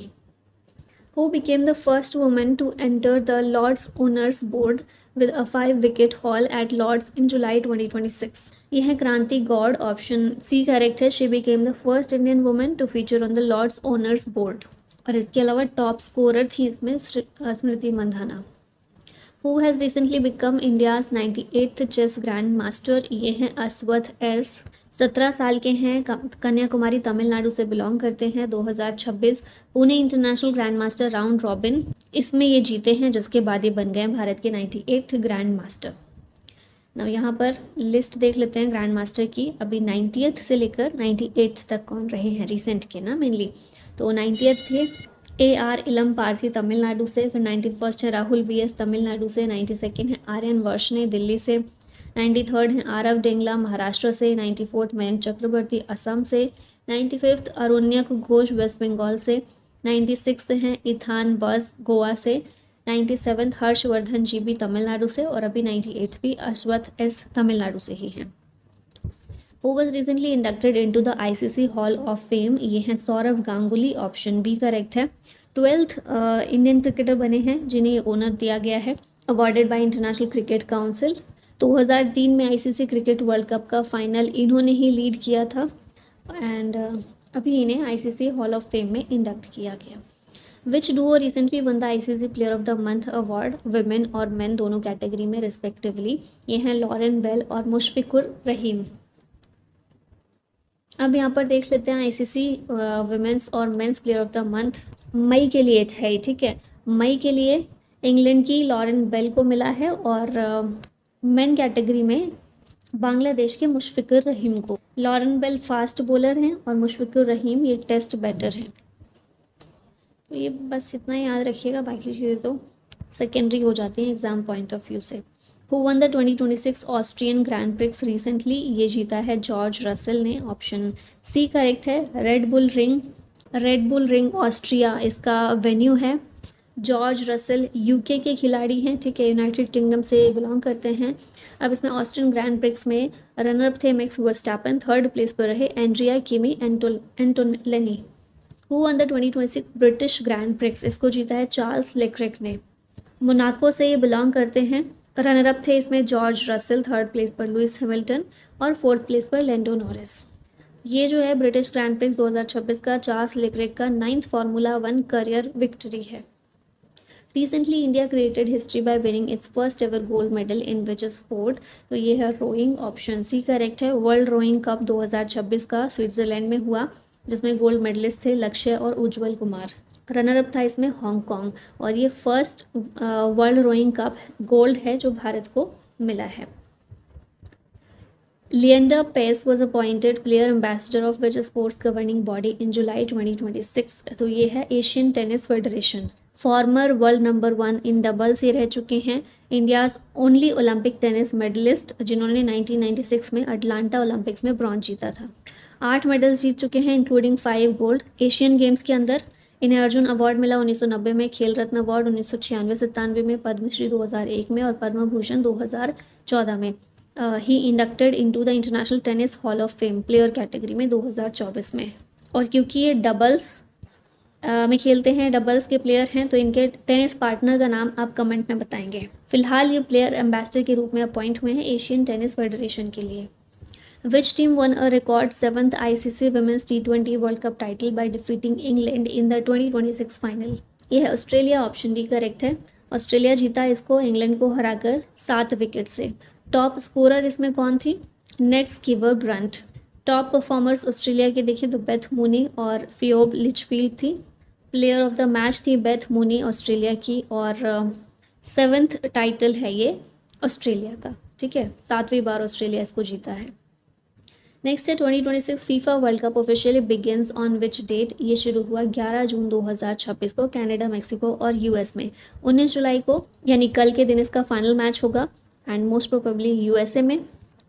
Who became the first woman to enter the Lord's Owners Board with a 5-wicket haul at Lord's in July 2026? यह है क्रांति Gaur, option C correct है। She became the first Indian woman to feature on the Lord's Owners Board. और इसके अलावा top scorer थी इसमें Smriti Mandhana. Who has recently become India's 98th chess grand master? ये हैं अश्वथ एस। 17 साल के हैं, कन्याकुमारी तमिलनाडु से बिलोंग करते हैं। 2026 Pune international grand master round robin इसमें ये जीते हैं, जिसके बाद ये बन गए भारत के 98th ग्रैंड मास्टर। ना यहाँ पर लिस्ट देख लेते हैं ग्रैंड मास्टर की। अभी 90th से लेकर 98th तक कौन रहे हैं रिसेंट के ना मेनली, तो 90th थे AR इलमपार्थी तमिलनाडु से, फिर 91st है राहुल VS तमिलनाडु से, 92nd है आर्यन वर्षने दिल्ली से, 93rd है आरव डेंगला महाराष्ट्र से, 94th मयंक चक्रवर्ती असम से, 95th अरुण्यक घोष वेस्ट बंगाल से, 96th हैं इथान बस गोवा से, 97th हर्षवर्धन GB तमिलनाडु से, और अभी 98th भी अश्वथ एस तमिलनाडु से ही हैं। Who was recently inducted into the ICC Hall of Fame? ये हैं Sourav Ganguly, option B correct है। 12th इंडियन क्रिकेटर बने हैं जिन्हें ये ऑनर दिया गया है, awarded by International Cricket Council. 2003 में ICC क्रिकेट वर्ल्ड कप का फाइनल इन्होंने ही लीड किया था, एंड अभी इन्हें ICC हॉल ऑफ फेम में इंडक्ट किया गया। Which duo recently won the ICC player of the month award, women और मेन दोनों कैटेगरी में रिस्पेक्टिवली? ये हैं लॉरेन बेल और मुशफिकुर रहीम। अब यहाँ पर देख लेते हैं ICC वुमेन्स और men's player of the month मई के लिए है, ठीक है। मई के लिए इंग्लैंड की लॉरेन बेल को मिला है, और मेन कैटेगरी में बांग्लादेश के मुशफिकुर रहीम को। लॉरेन बेल फास्ट बॉलर हैं और मुशफिकुर रहीम ये टेस्ट बैटर हैं। तो ये बस इतना याद रखिएगा, बाकी चीज़ें तो सेकेंडरी हो जाती हैं एग्जाम पॉइंट ऑफ व्यू से। Who won the 2026 Austrian Grand prix recently? ये जीता है जॉर्ज रसेल ने, ऑप्शन सी करेक्ट है। रेड बुल रिंग ऑस्ट्रिया इसका वेन्यू है। जॉर्ज रसेल यूके के खिलाड़ी हैं, ठीक है, यूनाइटेड किंगडम से बिलोंग करते हैं। अब इसमें ऑस्ट्रियन ग्रैंड प्रिक्स में रनर थे मैक्स वर्स्टैपन, 3rd प्लेस पर रहे Andrea Kimi Antonelli. Who won the 2026 British Grand prix? इसको जीता है चार्ल्स लेक्रेक ने, मोनाको से ये बिलोंग करते हैं। रनर अप थे इसमें जॉर्ज रसेल, 3rd प्लेस पर लुइस हैमिल्टन और 4th प्लेस पर लैंडो नॉरिस। ये जो है ब्रिटिश ग्रैंड प्रिक्स 2026 का चार्ल्स लेक्रेक का 9th फार्मूला 1 करियर विक्ट्री है। Recently India created history by winning it's first ever gold medal in which sport? तो ये है रोइंग, ऑप्शन सी करेक्ट है। वर्ल्ड रोइंग कप 2026 का स्विट्जरलैंड में हुआ, जिसमें गोल्ड मेडलिस्ट थे लक्ष्य और उज्जवल कुमार। रनर अप था इसमें हांगकांग, और ये first World Rowing Cup gold है जो भारत को मिला है। Leander Paes was appointed player ambassador of which sports governing body in July 2026? तो ये है Asian Tennis Federation. Former world number 1 in doubles ये रह चुके हैं। India's only Olympic tennis medalist जिन्होंने 1996 में अटलांटा ओलंपिक्स में ब्रॉन्ज जीता था। 8 मेडल्स जीत चुके हैं इंक्लूडिंग 5 गोल्ड। एशियन गेम्स के अंदर इन्हें अर्जुन अवार्ड मिला 1990 में, खेल रत्न अवार्ड 1996-97 में, पद्मश्री 2001 में और पद्म भूषण 2014 में। He inducted into the International Tennis Hall of Fame player category में 2024 में। और क्योंकि ये डबल्स में खेलते हैं, डबल्स के प्लेयर हैं, तो इनके टेनिस पार्टनर का नाम आप कमेंट में बताएंगे। फिलहाल ये प्लेयर एम्बेसडर के रूप में अपॉइंट हुए हैं एशियन टेनिस फेडरेशन के लिए। Which team won a record 7th ICC Women's T20 World Cup title by defeating England in the 2026 final? ये है ऑस्ट्रेलिया, ऑप्शन डी करेक्ट है। ऑस्ट्रेलिया जीता इसको इंग्लैंड को हराकर 7 विकेट से। टॉप स्कोरर इसमें कौन थी? Net skewer Brunt. Top performers Australia के देखिए तो बेथ मूनी और फियोब लिचफील्ड थी। प्लेयर ऑफ द मैच थी बेथ मूनी ऑस्ट्रेलिया की, और 7th टाइटल है ये ऑस्ट्रेलिया का, ठीक है, 7वीं बार ऑस्ट्रेलिया इसको जीता है। नेक्स्ट है 2026 FIFA world cup officially begins on which date. ये शुरू हुआ 11 जून 2026 को कनाडा, मेक्सिको और यूएस में। 19 जुलाई को यानी कल के दिन इसका फाइनल मैच होगा एंड मोस्ट प्रोबेबली यूएसए में।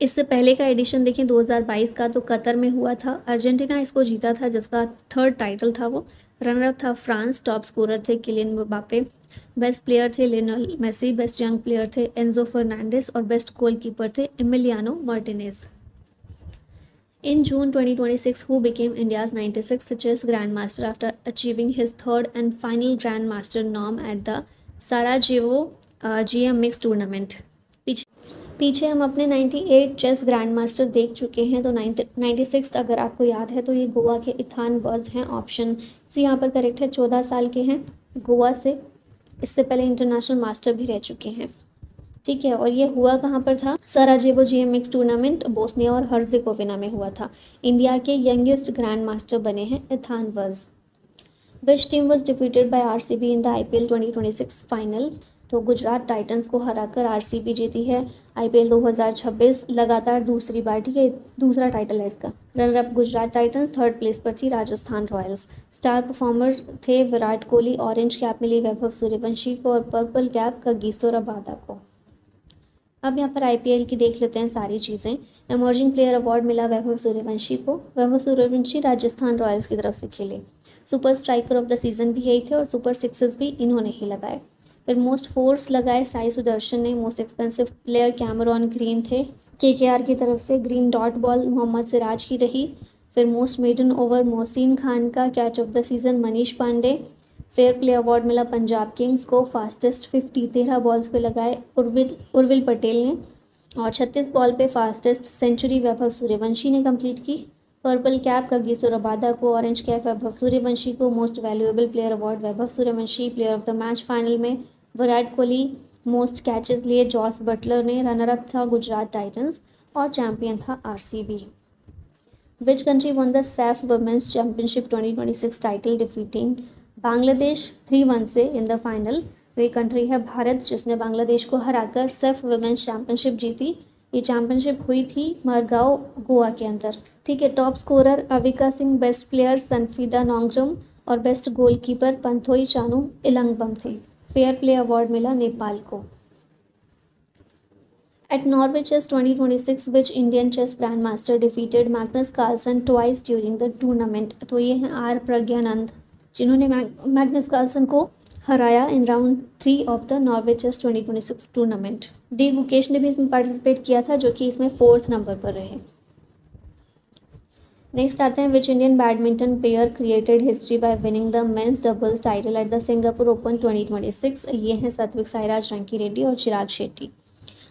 इससे पहले का एडिशन देखें 2022 का तो कतर में हुआ था। अर्जेंटीना इसको जीता था जिसका 3rd टाइटल था वो। रनर अप था फ्रांस। टॉप स्कोरर थे किलियन म्बाप्पे। बेस्ट प्लेयर थे Lionel Messi. Best young player थे एंजो फर्नांडिस और बेस्ट गोलकीपर थे Emiliano Martinez. In June 2026, who became India's 96th chess grandmaster after achieving his 3rd and final grandmaster norm at the Sarajevo GM Mixed Tournament? पीछे हम अपने 98 chess grand master देख चुके हैं, तो 96 अगर आपको याद है तो ये गोवा के इथान बर्ज हैं। ऑप्शन सी यहाँ पर करेक्ट है। 14 साल के हैं, गोवा से। इससे पहले इंटरनेशनल मास्टर भी रह चुके हैं, ठीक है। और ये हुआ कहाँ पर था? सराजेवो जीएम मिक्स टूर्नामेंट बोस्निया और हर्जेगोविना में हुआ था। इंडिया के यंगेस्ट ग्रैंड मास्टर बने हैं Ethan Berge. Which team was defeated by RCB in the IPL 2026 final? तो गुजरात टाइटंस को हराकर आरसीबी जीती है आईपीएल 2026 लगातार दूसरी बार, ठीक है, दूसरा टाइटल है इसका। Runner up Gujarat Titans. 3rd place पर थी राजस्थान रॉयल्स। स्टार परफॉर्मर थे विराट कोहली। ऑरेंज कैप मिली वैभव सूर्यवंशी को और पर्पल कैप कागिसो रबादा को। अब यहाँ पर आईपीएल की देख लेते हैं सारी चीज़ें। एमर्जिंग प्लेयर अवार्ड मिला वैभव सूर्यवंशी को। वैभव सूर्यवंशी राजस्थान रॉयल्स की तरफ से खेले। Super striker of the season भी यही थे और सुपर सिक्सेस भी इन्होंने ही लगाए। फिर मोस्ट फोर्स लगाए साई सुदर्शन ने। Most expensive player Cameron Green थे केकेआर की तरफ से। Green dot ball Mohammed Siraj की रही। फिर most maiden over Mohsin Khan का। Catch of the season Manish Pandey. Fair play award मिला पंजाब किंग्स को। फास्टेस्ट 13 बॉल्स पे लगाए उर्विल पटेल ने, और 36 बॉल पे फास्टेस्ट सेंचुरी वैभव सूर्यवंशी ने कंप्लीट की। पर्पल कैप कागिसो रबादा को। ऑरेंज कैप वैभव सूर्यवंशी को। Most valuable player award Vaibhav Suryavanshi. Player of the match final में विराट कोहली। मोस्ट कैचेस लिए जॉस बटलर ने। रनर अप था गुजरात टाइटंस और चैंपियन था RCB. Which country won the SAFF women's championship 2026 title defeating Bangladesh 3-1 से in the final? वे country है भारत, जिसने बांग्लादेश को हराकर सैफ वुमेन्स चैंपियनशिप जीती। ये चैंपियनशिप हुई थी मरगांव, गोवा के अंदर, ठीक है। Top scorer Avika Singh. Best player Sanfida Nongjam और बेस्ट गोलकीपर पंथोई चानू इलंगबम थे। फेयर प्ले अवार्ड मिला नेपाल को। At Norway Chess 2026 which Indian chess grandmaster defeated Magnus Carlsen twice during the tournament? तो ये हैं आर प्रज्ञानंद, जिन्होंने मैग्नस कार्लसन को हराया in round 3 of the Norway chess 2026 tournament. D Gukesh ने भी इसमें पार्टिसिपेट किया था, जो कि इसमें 4th नंबर पर रहे। नेक्स्ट आते हैं which Indian badminton player created history by winning the men's doubles title at the Singapore open 2026? ये हैं सात्विक साईराज रंकी रेड्डी और चिराग शेट्टी।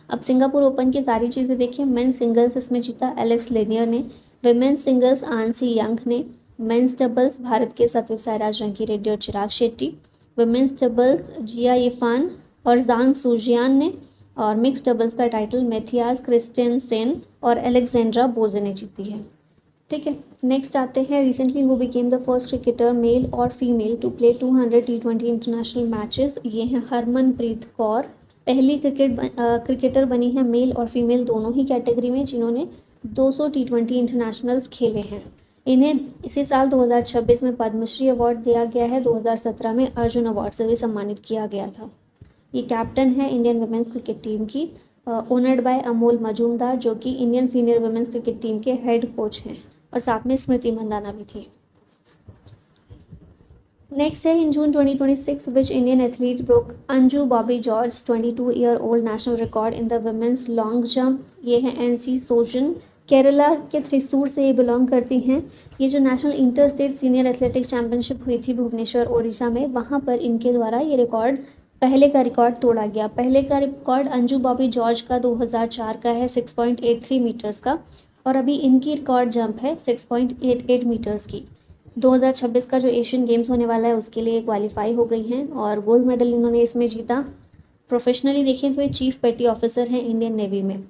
अब सिंगापुर ओपन की सारी चीज़ें देखिए। मेंस सिंगल्स इसमें जीता एलेक्स लेनियर ने। विमेंस सिंगल्स आंसी यंग ने। मेंस डबल्स भारत के सात्विक साईराज रंकी रेड्डी और Chirag Shetty. Women's doubles Jia Yifan और जांग सूजियान ने। और मिक्स डबल्स का टाइटल मैथियास क्रिस्टियनसेन और एलेक्जेंड्रा बोजे ने जीती है, ठीक है। नेक्स्ट आते हैं recently who became the first cricketer male और female to play 200 T20 international matches? ये हैं हरमनप्रीत कौर। पहली क्रिकेटर बनी है मेल और फीमेल दोनों ही कैटेगरी में जिन्होंने 200 T20 इंटरनेशनल्स खेले हैं। इन्हें इसी साल 2026 में पद्मश्री अवार्ड दिया गया है। 2017 में अर्जुन अवार्ड से भी सम्मानित किया गया था। ये कैप्टन है इंडियन वुमेन्स क्रिकेट टीम की, ओनर्ड बाय अमोल मजूमदार, जो कि Indian senior women's cricket team के हेड कोच हैं, और साथ में स्मृति मंदाना भी थी। नेक्स्ट है in June 2026 which Indian athlete broke Anju Bobby George 22-year-old national record in the women's long jump? ये है एनसी सोजन। केरला के थ्रिसूर से ये बिलोंग करती हैं। ये जो national inter state senior athletics championship हुई थी भुवनेश्वर ओडिशा में, वहाँ पर इनके द्वारा ये रिकॉर्ड पहले का रिकॉर्ड तोड़ा गया। पहले का रिकॉर्ड अंजू बॉबी जॉर्ज का 2004 का है 6.83 मीटर्स का, और अभी इनकी रिकॉर्ड जंप है 6.88 मीटर्स की। 2026 का जो एशियन गेम्स होने वाला है उसके लिए क्वालिफाई हो गई हैं और गोल्ड मेडल इन्होंने इसमें जीता। प्रोफेशनली देखें तो ये चीफ पेटी ऑफिसर हैं इंडियन नेवी में।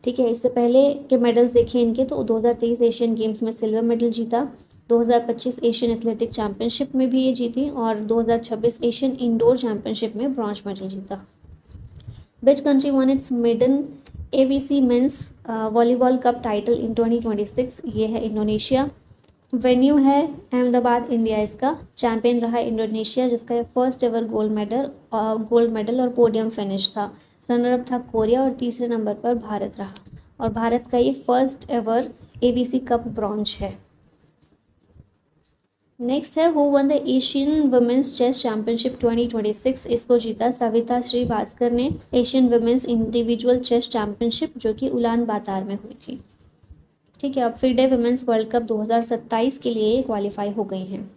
ठीक है, इससे पहले के मेडल्स देखें इनके तो 2023 एशियन गेम्स में सिल्वर मेडल जीता, 2025 एशियन एथलेटिक चैम्पियनशिप में भी ये जीती और 2026 एशियन इंडोर चैम्पियनशिप में ब्रॉन्ज मेडल जीता। Which country won its maiden AVC men's volleyball cup title in 2026? ये है इंडोनेशिया। वेन्यू है अहमदाबाद, इंडिया। इसका चैंपियन रहा इंडोनेशिया जिसका फर्स्ट एवर गोल्ड मेडल और पोडियम फिनिश था। रनर अप था कोरिया और तीसरे नंबर पर भारत रहा और भारत का ये first ever ABC cup bronze है। नेक्स्ट है who won the Asian women's chess championship 2026? इसको जीता सविता श्रीवास्तव ने Asian women's individual chess championship जो कि उलान बातार में हुई थी। ठीक है, अब फिडे वुमेन्स वर्ल्ड कप 2027 के लिए क्वालिफाई हो गई हैं।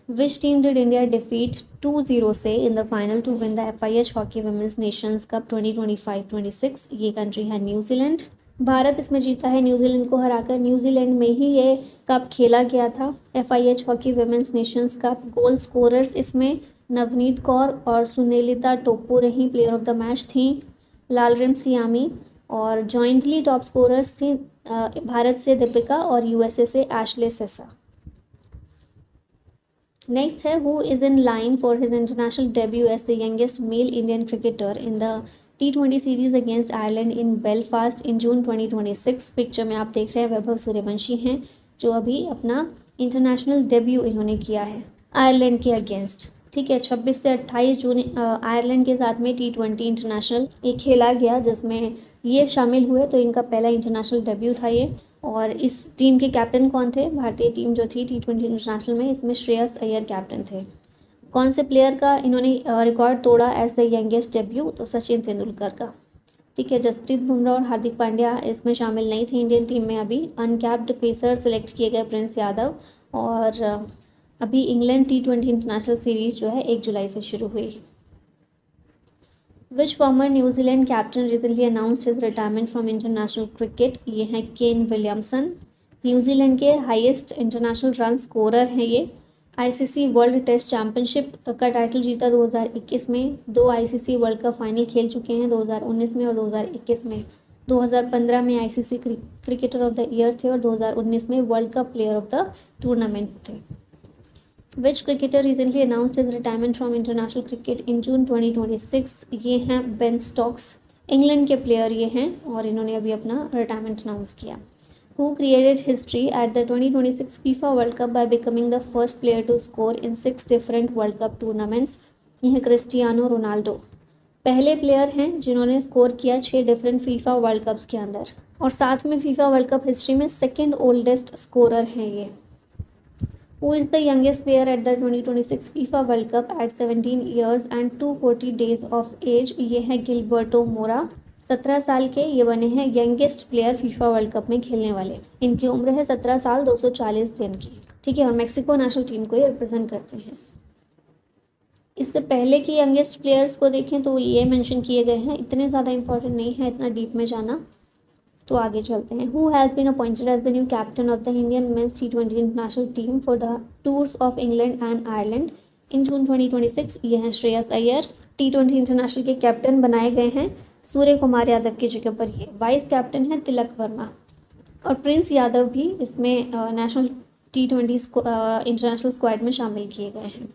Which team did India defeat 2-0 से in the final to win the FIH hockey women's Nations cup 2025-26? ये कंट्री है न्यूजीलैंड। भारत इसमें जीता है न्यूजीलैंड को हराकर। न्यूजीलैंड में ही ये कप खेला गया था, FIH hockey women's Nations Cup. Goal scorers इसमें नवनीत कौर और सुनेलिता टोप्पो रही, प्लेयर ऑफ द मैच थी लालरिम सियामी। और जॉइंटली टॉप स्कोरर्स थी भारत से दीपिका और USA से एशले सेसा। नेक्स्ट है who is in line for his international debut as the youngest male Indian cricketer in the T20 series against Ireland in Belfast in June 2026? Picture में आप देख रहे हैं वैभव सूर्यवंशी हैं जो अभी अपना इंटरनेशनल डेब्यू इन्होंने किया है आयरलैंड के अगेंस्ट। ठीक है, 26 से 28 जून आयरलैंड के साथ में T20 इंटरनेशनल एक खेला गया जिसमें ये शामिल हुए, तो इनका पहला इंटरनेशनल डेब्यू था ये। और इस टीम के कैप्टन कौन थे? भारतीय टीम जो थी T20 इंटरनेशनल में, इसमें श्रेयस अय्यर कैप्टन थे। कौन से प्लेयर का इन्होंने रिकॉर्ड तोड़ा एज द यंगेस्ट डेब्यू? तो सचिन तेंदुलकर का। ठीक है, जसप्रीत बुमराह और हार्दिक पांड्या इसमें शामिल नहीं थे इंडियन टीम में। अभी अनकैप्ड पेसर सेलेक्ट किए गए प्रिंस यादव। और अभी इंग्लैंड T20 इंटरनेशनल सीरीज़ जो है 1 जुलाई से शुरू हुई। Which former New Zealand captain recently announced his retirement from international cricket? ये हैं केन विलियमसन। न्यूजीलैंड के हाईएस्ट इंटरनेशनल रन स्कोरर हैं ये। ICC वर्ल्ड टेस्ट चैंपियनशिप का टाइटल जीता 2021 में। 2 ICC वर्ल्ड कप फाइनल खेल चुके हैं, 2019 में और 2021 में। 2015 में ICC cricketer of the year थे और 2019 में World Cup player of the tournament थे। Which cricketer recently announced his retirement from international cricket in June 2026? ये हैं बेन स्टोक्स। इंग्लैंड के प्लेयर ये हैं और इन्होंने अभी अपना रिटायरमेंट अनाउंस किया। Who created history at the 2026 FIFA World Cup by becoming the first player to score in 6 different World Cup tournaments? ये है क्रिस्टियानो रोनाल्डो। पहले प्लेयर हैं जिन्होंने स्कोर किया 6 डिफरेंट फीफा वर्ल्ड कप्स के अंदर और साथ में फीफा वर्ल्ड कप हिस्ट्री में सेकेंड ओल्डेस्ट स्कोरर हैं ये। Who is the youngest player at the 2026 FIFA World Cup at 17 years and 240 days of age? ये है गिलबर्टो मोरा। 17 साल के ये बने हैं youngest player FIFA world cup में खेलने वाले। इनकी उम्र है 17 साल 240 दिन की। ठीक है, और मेक्सिको नेशनल टीम को ये रिप्रेजेंट करते हैं। इससे पहले की यंगेस्ट प्लेयर्स को देखें तो ये मेंशन किए गए हैं, इतने ज़्यादा इंपॉर्टेंट नहीं है इतना डीप में जाना, तो आगे चलते हैं। Who has been appointed as the new captain of the Indian men's T20 international team for the tours of England and Ireland in June 2026? ये हैं श्रेयस अय्यर। T20 इंटरनेशनल के कैप्टन बनाए गए हैं सूर्य कुमार यादव की जगह पर। ये वाइस कैप्टन है तिलक वर्मा और प्रिंस यादव भी इसमें नेशनल T20 इंटरनेशनल स्क्वाड में शामिल किए गए हैं।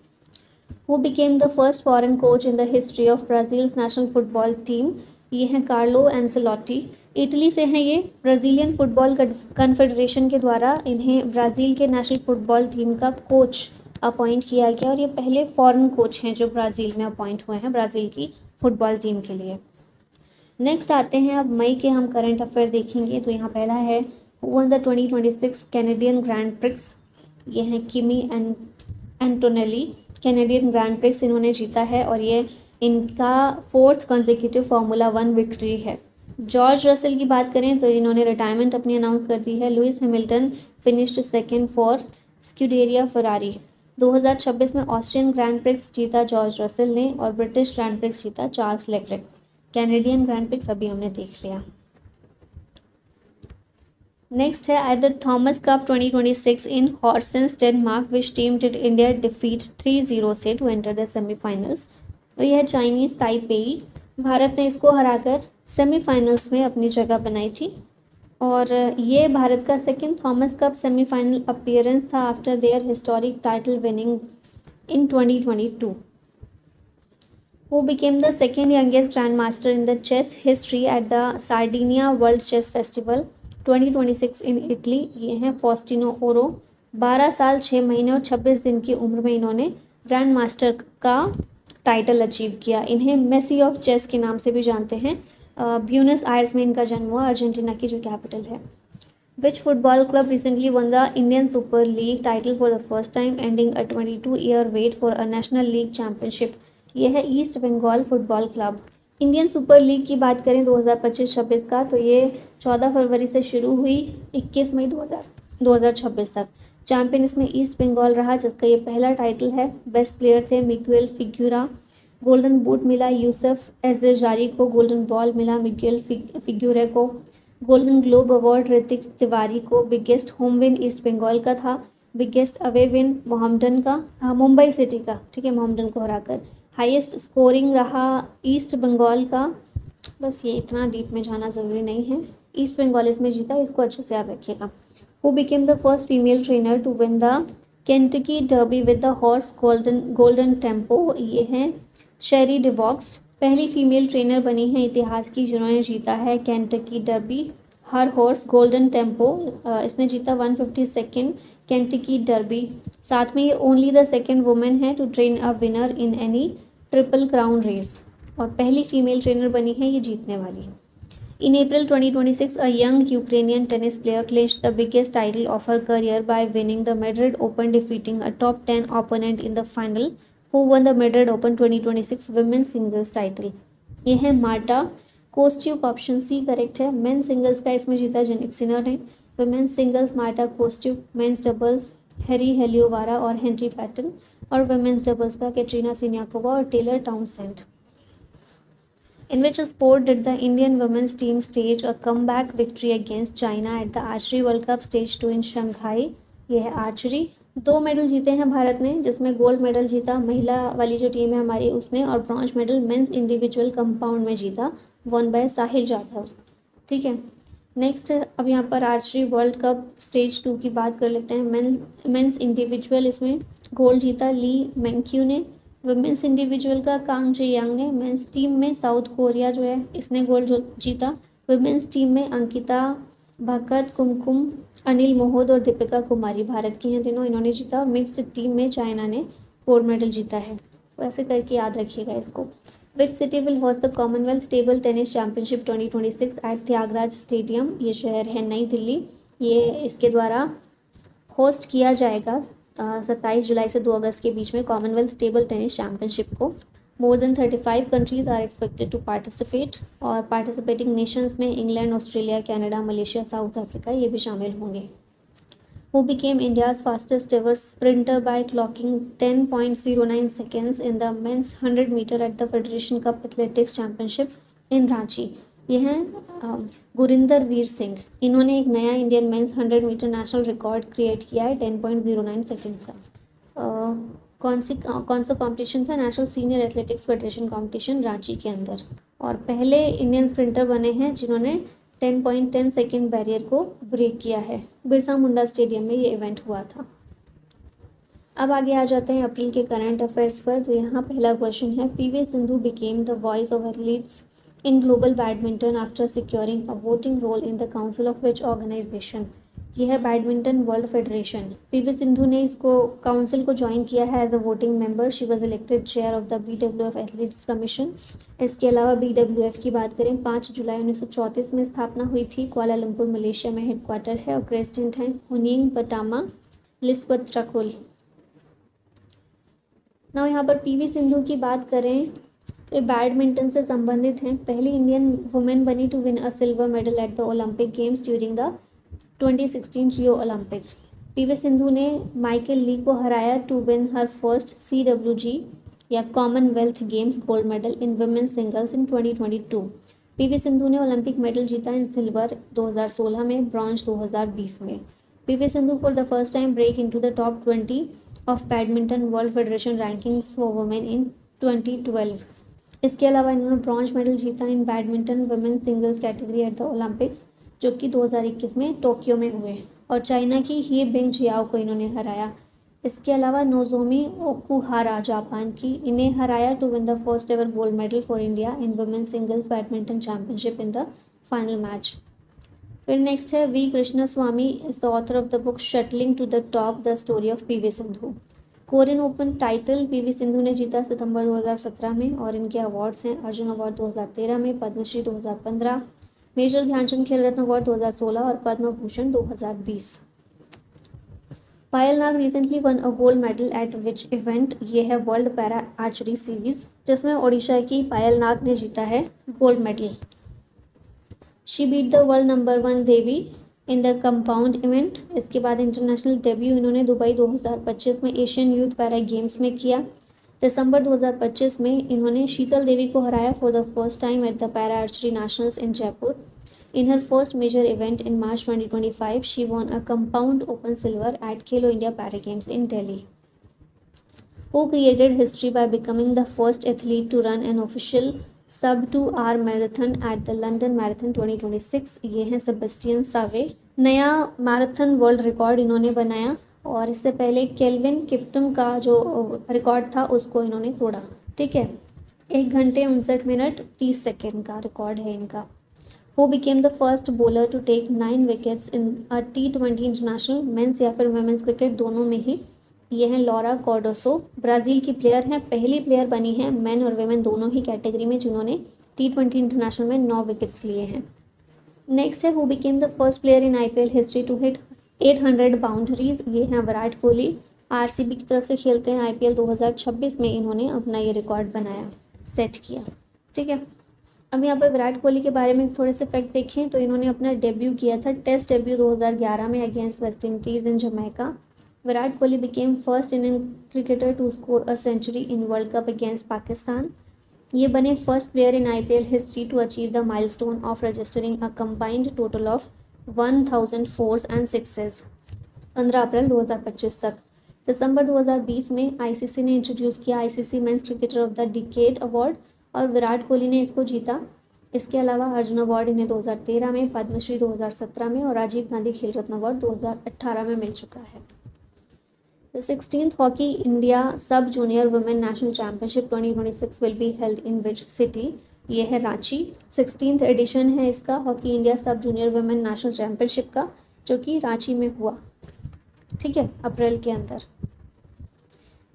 Who became the first foreign coach in the history of Brazil's national football team? ये हैं कार्लो एंसेलोटी। इटली से हैं ये। ब्राज़ीलियन फुटबॉल कन्फेडरेशन के द्वारा इन्हें ब्राज़ील के नेशनल फुटबॉल टीम का कोच अपॉइंट किया गया और ये पहले फॉरेन कोच हैं जो ब्राज़ील में अपॉइंट हुए हैं ब्राज़ील की फुटबॉल टीम के लिए। नेक्स्ट आते हैं, अब मई के हम करंट अफेयर देखेंगे। तो यहाँ पहला है who won the 2026 Canadian Grand prix? ये हैं Kimi Antonelli. Canadian Grand prix इन्होंने जीता है और ये इनका 4th कंसेक्यूटिव फार्मूला 1 विक्ट्री है। जॉर्ज रसल की बात करें तो इन्होंने रिटायरमेंट अपनी अनाउंस कर दी है। Lewis Hamilton finished second for Scuderia Ferrari. 2026 में ऑस्ट्रियन ग्रैंड प्रिक्स जीता जॉर्ज रसल ने और ब्रिटिश ग्रैंड प्रिक्स जीता Charles Leclerc. Canadian Grand Prix अभी हमने देख लिया। नेक्स्ट है at the Thomas Cup 2026 in Horsens Denmark which team did India defeat 3-0 से टू एंटर द सेमीफाइनल्स। तो यह चाइनीज़ ताइपेई, भारत ने इसको हराकर सेमीफाइनल्स में अपनी जगह बनाई थी और ये भारत का second Thomas Cup semifinal appearance था after their historic title winning in 2022. Who became the second youngest grandmaster in the chess history at the Sardinia World Chess Festival 2026 in Italy? ये हैं फॉस्टिनो ओरो। 12 साल 6 महीने और 26 दिन की उम्र में इन्होंने ग्रैंड मास्टर का टाइटल अचीव किया। इन्हें मेसी ऑफ चेस के नाम से भी जानते हैं। ब्यूनस आयर्स में इनका जन्म हुआ, अर्जेंटीना की जो कैपिटल है। Which football club recently won the Indian Super League title for the first time, ending a 22-year wait for a National League Championship? ये है East Bengal football club. Indian super league की बात करें 2025-26 का, तो ये 14 फरवरी से शुरू हुई 21 मई 2026 तक। चैंपियन इसमें ईस्ट बंगाल रहा, जिसका ये पहला टाइटल है। बेस्ट प्लेयर थे मिगुएल फिग्यूरा। गोल्डन बूट मिला यूसुफ एज़ेजारी को। गोल्डन बॉल मिला मिगुएल फिग्यूरे को। Golden globe award Hrithik Tiwari को। Biggest home win East Bengal का था। बिगेस्ट अवे विन मोहम्मडन का, मुंबई सिटी का, ठीक है, मोहम्मडन को हराकर। हाईएस्ट स्कोरिंग रहा ईस्ट बंगाल का। बस ये इतना डीप में जाना ज़रूरी नहीं है। ईस्ट बंगाल इसमें जीता, इसको अच्छे से याद रखिएगा। Who became the first female trainer to win the Kentucky Derby with the horse Golden Tempo? ये हैं शेरी डिवॉक्स। पहली फीमेल ट्रेनर बनी है इतिहास की जिन्होंने जीता है Kentucky Derby her horse Golden Tempo. इसने जीता 152nd केंटकी डर्बी। साथ में ये ओनली द सेकेंड वुमेन है to train a winner in any triple crown race, और पहली फीमेल ट्रेनर बनी है ये जीतने वाली। In April 2026 a young Ukrainian tennis player clinched the biggest title of her career by winning the Madrid open, defeating a top 10 opponent in the final. Who won the Madrid Open 2026 women's singles title? ये है Marta Kostyuk, option C correct है। Men singles का इसमें जीता Jannik Sinner ने। Women's singles Marta Kostyuk. Men's doubles Harri Heliovaara और Henry Patten, और women's doubles का कैटरीना सिन्याकोवा और Taylor Townsend. In which sport did the Indian women's team stage a comeback victory against China at the Archery World Cup Stage 2 in Shanghai? ये है archery. 2 medal जीते हैं भारत ने, जिसमें gold medal जीता महिला वाली जो टीम है हमारी उसने, और bronze medal men's individual compound में जीता, वन बाय साहिल जाधव। ठीक है, नेक्स्ट अब यहाँ पर आर्चरी वर्ल्ड कप स्टेज 2 की बात कर लेते हैं। मेंस इंडिविजुअल इसमें गोल्ड जीता ली मैंक्यू ने। वुमेंस इंडिविजुअल का कांग जे यंग ने। मेंस टीम में साउथ कोरिया जो है इसने गोल्ड जीता। वुमेंस टीम में अंकिता भगत, कुमकुम, अनिल मोहद और दीपिका कुमारी भारत की हैं तीनों, इन्होंने जीता। और मिक्स्ड टीम में चाइना ने गोल्ड मेडल जीता है। तो ऐसे करके याद रखिएगा इसको। Which city will host the Commonwealth table tennis championship 2026 at Thyagaraj stadium? ये शहर है नई दिल्ली। ये इसके द्वारा होस्ट किया जाएगा 27 जुलाई से 2 अगस्त के बीच में कॉमनवेल्थ टेबल टेनिस चैम्पियनशिप को। More than 35 countries are expected to participate, और पार्टिसिपेटिंग नेशंस में England, Australia, Canada, Malaysia, South Africa ये भी शामिल होंगे। Who became India's fastest ever sprinter by clocking 10.09 seconds in the men's 100 meter at the Federation Cup Athletics Championship in Ranchi? ये हैं गुरिंदर वीर सिंह। इन्होंने एक नया Indian men's 100 metre national record create किया है 10.09 सेकेंड्स का। कौन सा कंपटीशन था? National senior athletics federation competition Ranchi के अंदर, और पहले इंडियन स्प्रिंटर बने हैं जिन्होंने 10.10 सेकेंड बैरियर को ब्रेक किया है। बिरसा मुंडा स्टेडियम में ये इवेंट हुआ था। अब आगे आ जाते हैं अप्रैल के करंट अफेयर्स पर। तो यहाँ पहला क्वेश्चन है, PV Sindhu became the voice of athletes in global badminton after securing a voting role in the council of which organisation? यह है badminton world federation. PV Sindhu ने इसको काउंसिल को ज्वाइन किया है as a voting member. She was elected chair of the BWF athletes commission. इसके अलावा BWF की बात करें 5 जुलाई 1934 में स्थापना हुई थी। कुआलालंपुर मलेशिया में हेडक्वार्टर है, और प्रेसिडेंट हैं हुनिंग पटामा लिस्वत्रकुल। ना यहाँ पर पीवी सिंधु की बात करें तो बैडमिंटन से संबंधित हैं। पहली इंडियन वुमेन बनी to win a silver medal at the Olympic games during the 2016 Rio Olympic. PV Sindhu ने माइकल ली को हराया to win her first CWG या Commonwealth games gold medal in women's singles in 2022। PV Sindhu ने Olympic medal जीता इन silver 2016 में, bronze 2020 में। PV Sindhu for the first time break into the top 20 of badminton world federation rankings for women in 2012। इसके अलावा इन्होंने bronze medal जीता in badminton women singles category at the Olympics, जो कि 2021 में टोक्यो में हुए, और चाइना की ही बिंग जियाओ को इन्होंने हराया। इसके अलावा नोजोमी ओकुहारा जापान की, इन्हें हराया to win the first ever gold medal for India in women singles badminton championship in the final match. फिर नेक्स्ट है V Krishnaswamy is the author of the book shuttling to the top the story of PV Sindhu. Korean open title PV Sindhu ने जीता सितंबर 2017 में, और इनके awards हैं Arjun award 2013 में, Padmashri 2015, major Dhyanchand खेल रत्न अवार्ड 2016 और Padma Bhushan 2020। Payal Nag recently won a gold medal at which event? ये है वर्ल्ड पैरा आर्चरी सीरीज, जिसमें ओडिशा की पायल नाग ने जीता है gold medal. She beat the world number 1 Devi in the compound event. इसके बाद इंटरनेशनल डेब्यू इन्होंने दुबई 2025 में एशियन यूथ पैरा गेम्स में किया। दिसंबर 2025 में इन्होंने शीतल देवी को हराया for the first time at the para archery nationals in Jaipur. In her first major event in March 2025, she won a compound open silver at Khelo India Para Games in Delhi. Who created history by becoming the first athlete to run an official sub-2 hour marathon at the London Marathon 2026? ये हैं Sebastian Save. नया marathon world record इन्होंने बनाया, और इससे पहले kelvin किप्टन का जो रिकॉर्ड था उसको इन्होंने तोड़ा। ठीक है, 1 घंटे 59 मिनट 30 सेकेंड का रिकॉर्ड है इनका। Who became the first bowler to take 9 wickets in a T20 international, men's या फिर वुमेन्स क्रिकेट दोनों में ही? ये हैं लॉरा कॉर्डोसो, ब्राज़ील की प्लेयर हैं, पहली प्लेयर बनी है मेन और वुमेन दोनों ही कैटेगरी में जिन्होंने T20 इंटरनेशनल में 9 विकेट्स लिए हैं। नेक्स्ट है who became the first player in IPL history to hit 800 boundaries? ये हैं विराट कोहली, RCB की तरफ से खेलते हैं। IPL 2026 में इन्होंने अपना ये रिकॉर्ड बनाया, सेट किया। ठीक है, अब यहाँ पर विराट कोहली के बारे में थोड़े से फैक्ट देखें तो इन्होंने अपना डेब्यू किया था टेस्ट डेब्यू 2011 में against West Indies in Jamaica. Virat Kohli became first Indian cricketer to score a century in world cup against Pakistan. ये बने first player in IPL history to achieve the milestone of registering a combined total of 1000 fours and sixes 15 अप्रैल 2025 तक। दिसंबर 2020 में ICC ने introduce किया ICC men's cricketer of the decade award, और विराट कोहली ने इसको जीता। इसके अलावा अर्जुन अवार्ड इन्हें 2013 में, पद्मश्री 2017 में और राजीव गांधी खेल रत्न अवार्ड 2018 में मिल चुका है। द 16th हॉकी इंडिया सब junior women national championship 2026 will be held in which city? ये है रांची। 16th एडिशन है इसका हॉकी इंडिया सब जूनियर वुमेन नेशनल चैम्पियनशिप का, जो कि रांची में हुआ। ठीक है, अप्रैल के अंदर।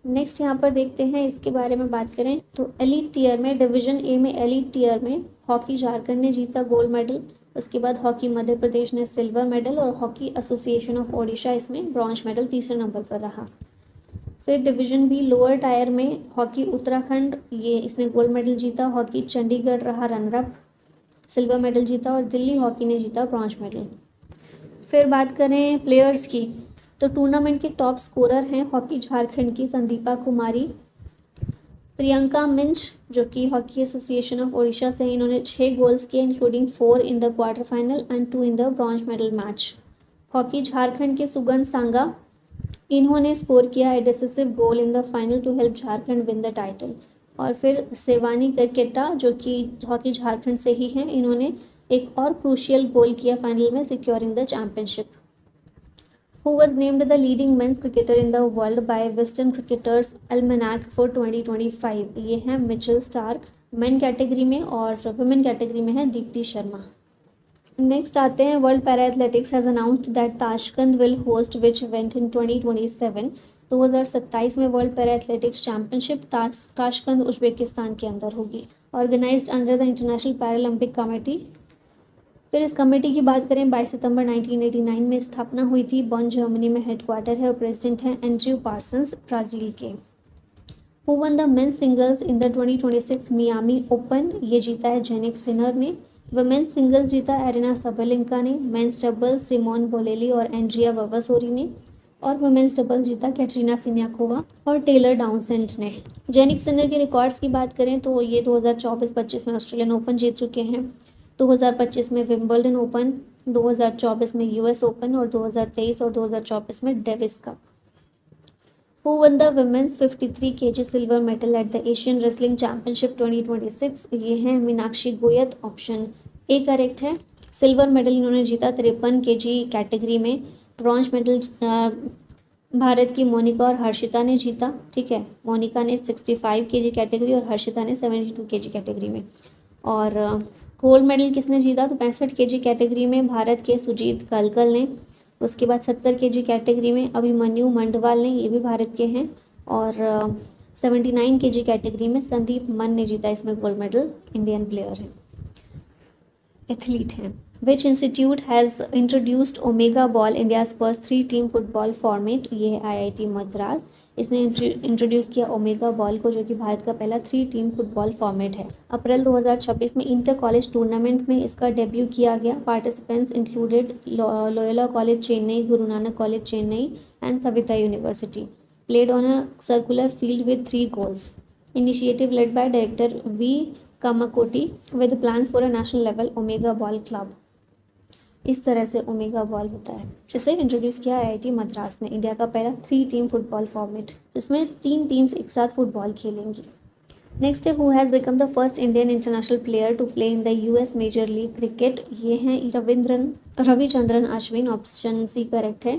नेक्स्ट यहाँ पर देखते हैं इसके बारे में बात करें तो एलीट टीयर में, डिवीजन ए में एलीट टीयर में हॉकी झारखंड ने जीता गोल्ड मेडल। उसके बाद हॉकी मध्य प्रदेश ने सिल्वर मेडल, और हॉकी एसोसिएशन ऑफ ओडिशा इसमें ब्रॉन्ज मेडल तीसरे नंबर पर रहा। फिर डिवीजन बी लोअर टायर में हॉकी उत्तराखंड, ये इसने गोल्ड मेडल जीता। हॉकी चंडीगढ़ रहा रनर अप, सिल्वर मेडल जीता, और दिल्ली हॉकी ने जीता ब्रॉन्ज मेडल। फिर बात करें प्लेयर्स की तो टूर्नामेंट के टॉप स्कोरर हैं हॉकी झारखंड की संदीपा कुमारी, प्रियंका मिंज जो कि हॉकी एसोसिएशन ऑफ ओडिशा से, इन्होंने 6 गोल्स किए including 4 in the quarter final and 2 in the bronze medal match. Hockey Jharkhand के सुगंध सांगा, इन्होंने स्कोर किया a decisive goal in the final to help Jharkhand win the title. और फिर सेवानी केटा जो कि हॉकी झारखंड से ही हैं, इन्होंने एक और क्रूशियल गोल किया फाइनल में, securing the championship. Who was named the leading men's cricketer in the world by Western Cricketers Almanac for 2025? ये है मिचेल स्टार्क मेन कैटेगरी में, और वुमेन कैटेगरी में है दीप्ति शर्मा। नेक्स्ट आते हैं world para athletics has announced that Tashkent will host which event in 2027। 2027 में world para athletics championship Tashkent Uzbekistan के अंदर होगी, organised under the international Paralympic committee. फिर इस कमेटी की बात करें 22 सितंबर 1989 में स्थापना हुई थी, बॉन जर्मनी में हेडक्वार्टर है, और प्रेसिडेंट हैं एंड्रयू पार्सन्स ब्राज़ील के। Who won the men's singles in the 2026 Miami open? ये जीता है जेनिक सिनर ने। वुमेन्स सिंगल्स जीता एरिना सबेलिंका ने। मेंस डबल्स सिमोन बोलेली और एंड्रिया ववासोरी ने। और वुमेंस डबल्स जीता कैटरीना सिन्याकोवा और टेलर डाउनसेंट ने। जेनिक सिनर के रिकॉर्ड्स की बात करें तो ये 2024-25 में ऑस्ट्रेलियन ओपन जीत चुके हैं, 2025 में विंबलडन ओपन, 2024 में यूएस ओपन और 2023 और 2024 में Davis cup. Who won the women's 53 kg silver medal at the Asian Wrestling Championship 2026? ये हैं Meenakshi Goyat, option A correct है। सिल्वर मेडल इन्होंने जीता 53 kg कैटेगरी में। ब्रॉन्ज मेडल भारत की मोनिका और हर्षिता ने जीता, ठीक है। मोनिका ने 65 kg कैटेगरी और हर्षिता ने 72 kg कैटेगरी में। और गोल्ड मेडल किसने जीता तो 65 kg कैटेगरी में भारत के सुजीत कलकल ने। उसके बाद 70 kg कैटेगरी में अभिमन्यु मंडवाल ने, ये भी भारत के हैं। और 79 kg कैटेगरी में संदीप मन ने जीता, इसमें गोल्ड मेडल, इंडियन प्लेयर है, एथलीट हैं। Which institute has introduced omega ball, India's first 3 team football format? ये है IIT मद्रास, इसने इंट्रोड्यूस किया ओमेगा बॉल को, जो कि भारत का पहला 3 टीम फुटबॉल फॉर्मेट है। अप्रैल 2026 में इंटर कॉलेज टूर्नामेंट में इसका डेब्यू किया गया। Participants included Loyola College Chennai, Guru Nanak College Chennai and Saveetha University. Played on a circular field with 3 goals. Initiative led by director V Kamakoti with plans for a national level omega ball club. इस तरह से omega ball होता है, जिसे introduce किया IIT Madras ने। India का पहला 3 टीम फुटबॉल फॉर्मेट, जिसमें 3 टीम्स एक साथ फुटबॉल खेलेंगी। नेक्स्ट है who has become the first Indian international player to play in the US major league cricket? ये हैं Ravichandran Ashwin, option C correct है।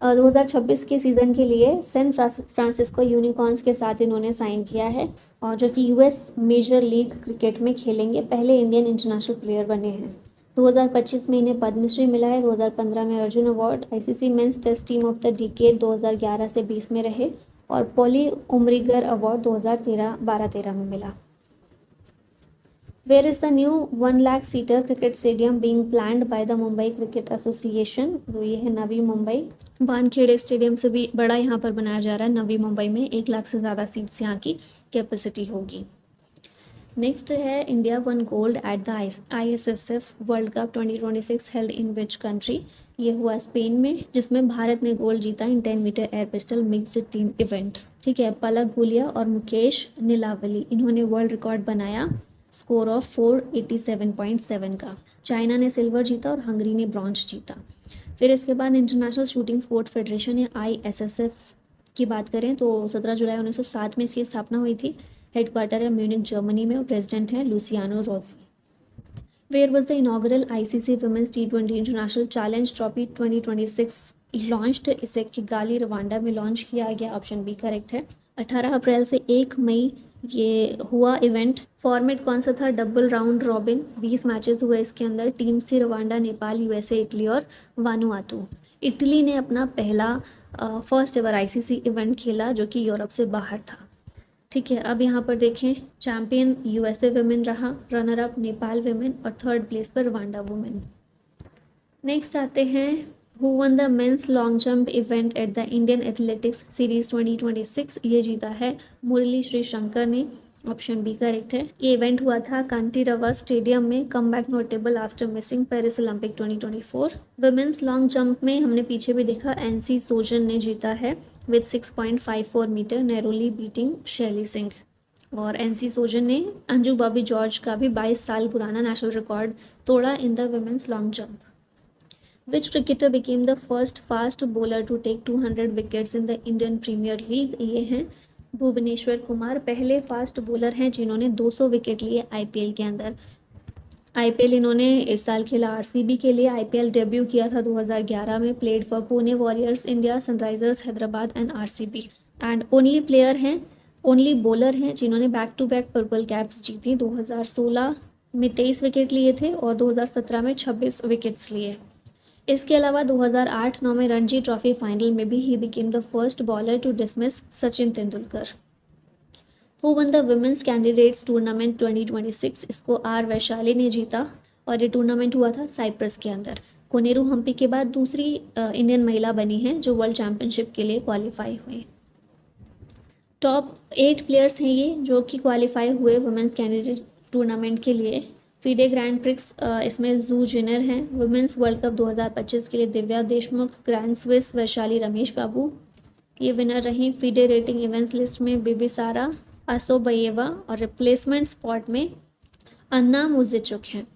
2026 के सीज़न के लिए सैन फ्रांसिस्को यूनिकॉर्न्स के साथ इन्होंने साइन किया है, और जो कि US मेजर लीग क्रिकेट में खेलेंगे। पहले इंडियन इंटरनेशनल प्लेयर बने हैं। 2025 में इन्हें पद्मश्री मिला है, 2015 में Arjuna award, ICC men's test team of the decade 2011 से 20 में रहे, और पॉली उमरिगर अवार्ड 2012-13 में मिला। Where is the new 1 lakh seater cricket stadium being planned by the Mumbai cricket association? तो ये है नवी मुंबई। वानखेड़े स्टेडियम से भी बड़ा यहाँ पर बनाया जा रहा है नवी मुंबई में। 1 लाख से ज़्यादा सीट्स यहाँ की कैपेसिटी होगी। नेक्स्ट है India won gold at the ISSF world cup 2026 held in which country? ये हुआ स्पेन में, जिसमें भारत ने गोल्ड जीता in 10 metre air pistol mixed team event, ठीक है। पलक गुलिया और मुकेश नीलावली, इन्होंने वर्ल्ड रिकॉर्ड बनाया स्कोर ऑफ 487.7 का। चाइना ने सिल्वर जीता और हंगरी ने ब्रॉन्ज जीता। फिर इसके बाद इंटरनेशनल शूटिंग स्पोर्ट फेडरेशन या ISSF की बात करें तो 17 जुलाई 1907 में इसकी स्थापना हुई थी। हेडक्वार्टर है म्यूनिक जर्मनी में और प्रेसिडेंट है Luciano Rossi. Where was the inaugural ICC women's T20 international challenge trophy 2026 launched? इसे किगाली रवांडा में लॉन्च किया गया, ऑप्शन बी करेक्ट है। 18 अप्रैल से 1 मई ये हुआ इवेंट। फॉर्मेट कौन सा था? डबल राउंड रॉबिन, 20 मैचेस हुए इसके अंदर। टीम्स थी रवांडा, नेपाल, USA, इटली और वानुआतू। इटली ने अपना पहला फर्स्ट एवर ICC इवेंट खेला, जो कि यूरोप से बाहर था, ठीक है। अब यहाँ पर देखें, चैम्पियन USA वुमेन रहा, रनर अप नेपाल वुमेन और थर्ड प्लेस पर रवांडा वुमेन। नेक्स्ट आते हैं who won the men's long jump event at the Indian athletics series 2026? ये जीता है मुरली श्रीशंकर ने, ऑप्शन बी करेक्ट है। ये इवेंट हुआ था कांटीरवा स्टेडियम में। Come back notable after missing Paris Olympic 2024। Women's long jump में हमने पीछे भी देखा NC सोजन ने जीता है विद 6.54 मीटर, नैरोली बीटिंग शैली सिंह। और NC सोजन ने अंजू बॉबी जॉर्ज का भी 22 साल पुराना नेशनल रिकॉर्ड तोड़ा in the women's long jump. Which cricketer became the first fast bowler to take 200 wickets in the Indian premier league? ये हैं भुवनेश्वर कुमार, पहले फास्ट बॉलर हैं जिन्होंने 200 विकेट लिए IPL के अंदर। IPL इन्होंने इस साल खेला RCB के लिए। IPL डेब्यू किया था 2011 में। Played for Pune Warriors, India, Sunrisers Hyderabad and RCB। And only bowler हैं जिन्होंने back to back purple caps जीती। 2016 में 23 विकेट लिए थे और 2017 में 26 विकेट्स लिए। इसके अलावा 2008-9 में रणजी ट्रॉफी फाइनल में भी he became the first bowler to dismiss Sachin Tendulkar. Who won the women's candidates tournament 2026? इसको R वैशाली ने जीता और ये टूर्नामेंट हुआ था साइप्रस के अंदर। कोनेरू हम्पी के बाद दूसरी इंडियन महिला बनी है जो वर्ल्ड चैंपियनशिप के लिए क्वालिफाई हुई। टॉप 8 प्लेयर्स हैं ये जो कि क्वालिफाई हुए वुमेन्स कैंडिडेट टूर्नामेंट के लिए। फीडे ग्रैंड प्रिक्स इसमें जू जिनर हैं। वुमेंस वर्ल्ड कप 2025 के लिए दिव्या देशमुख, ग्रैंड स्विस वैशाली रमेश बाबू ये विनर रहीं। फीडे रेटिंग इवेंट्स लिस्ट में बिबिसारा असोबयेवा और रिप्लेसमेंट स्पॉट में अन्ना मुजिचुक हैं।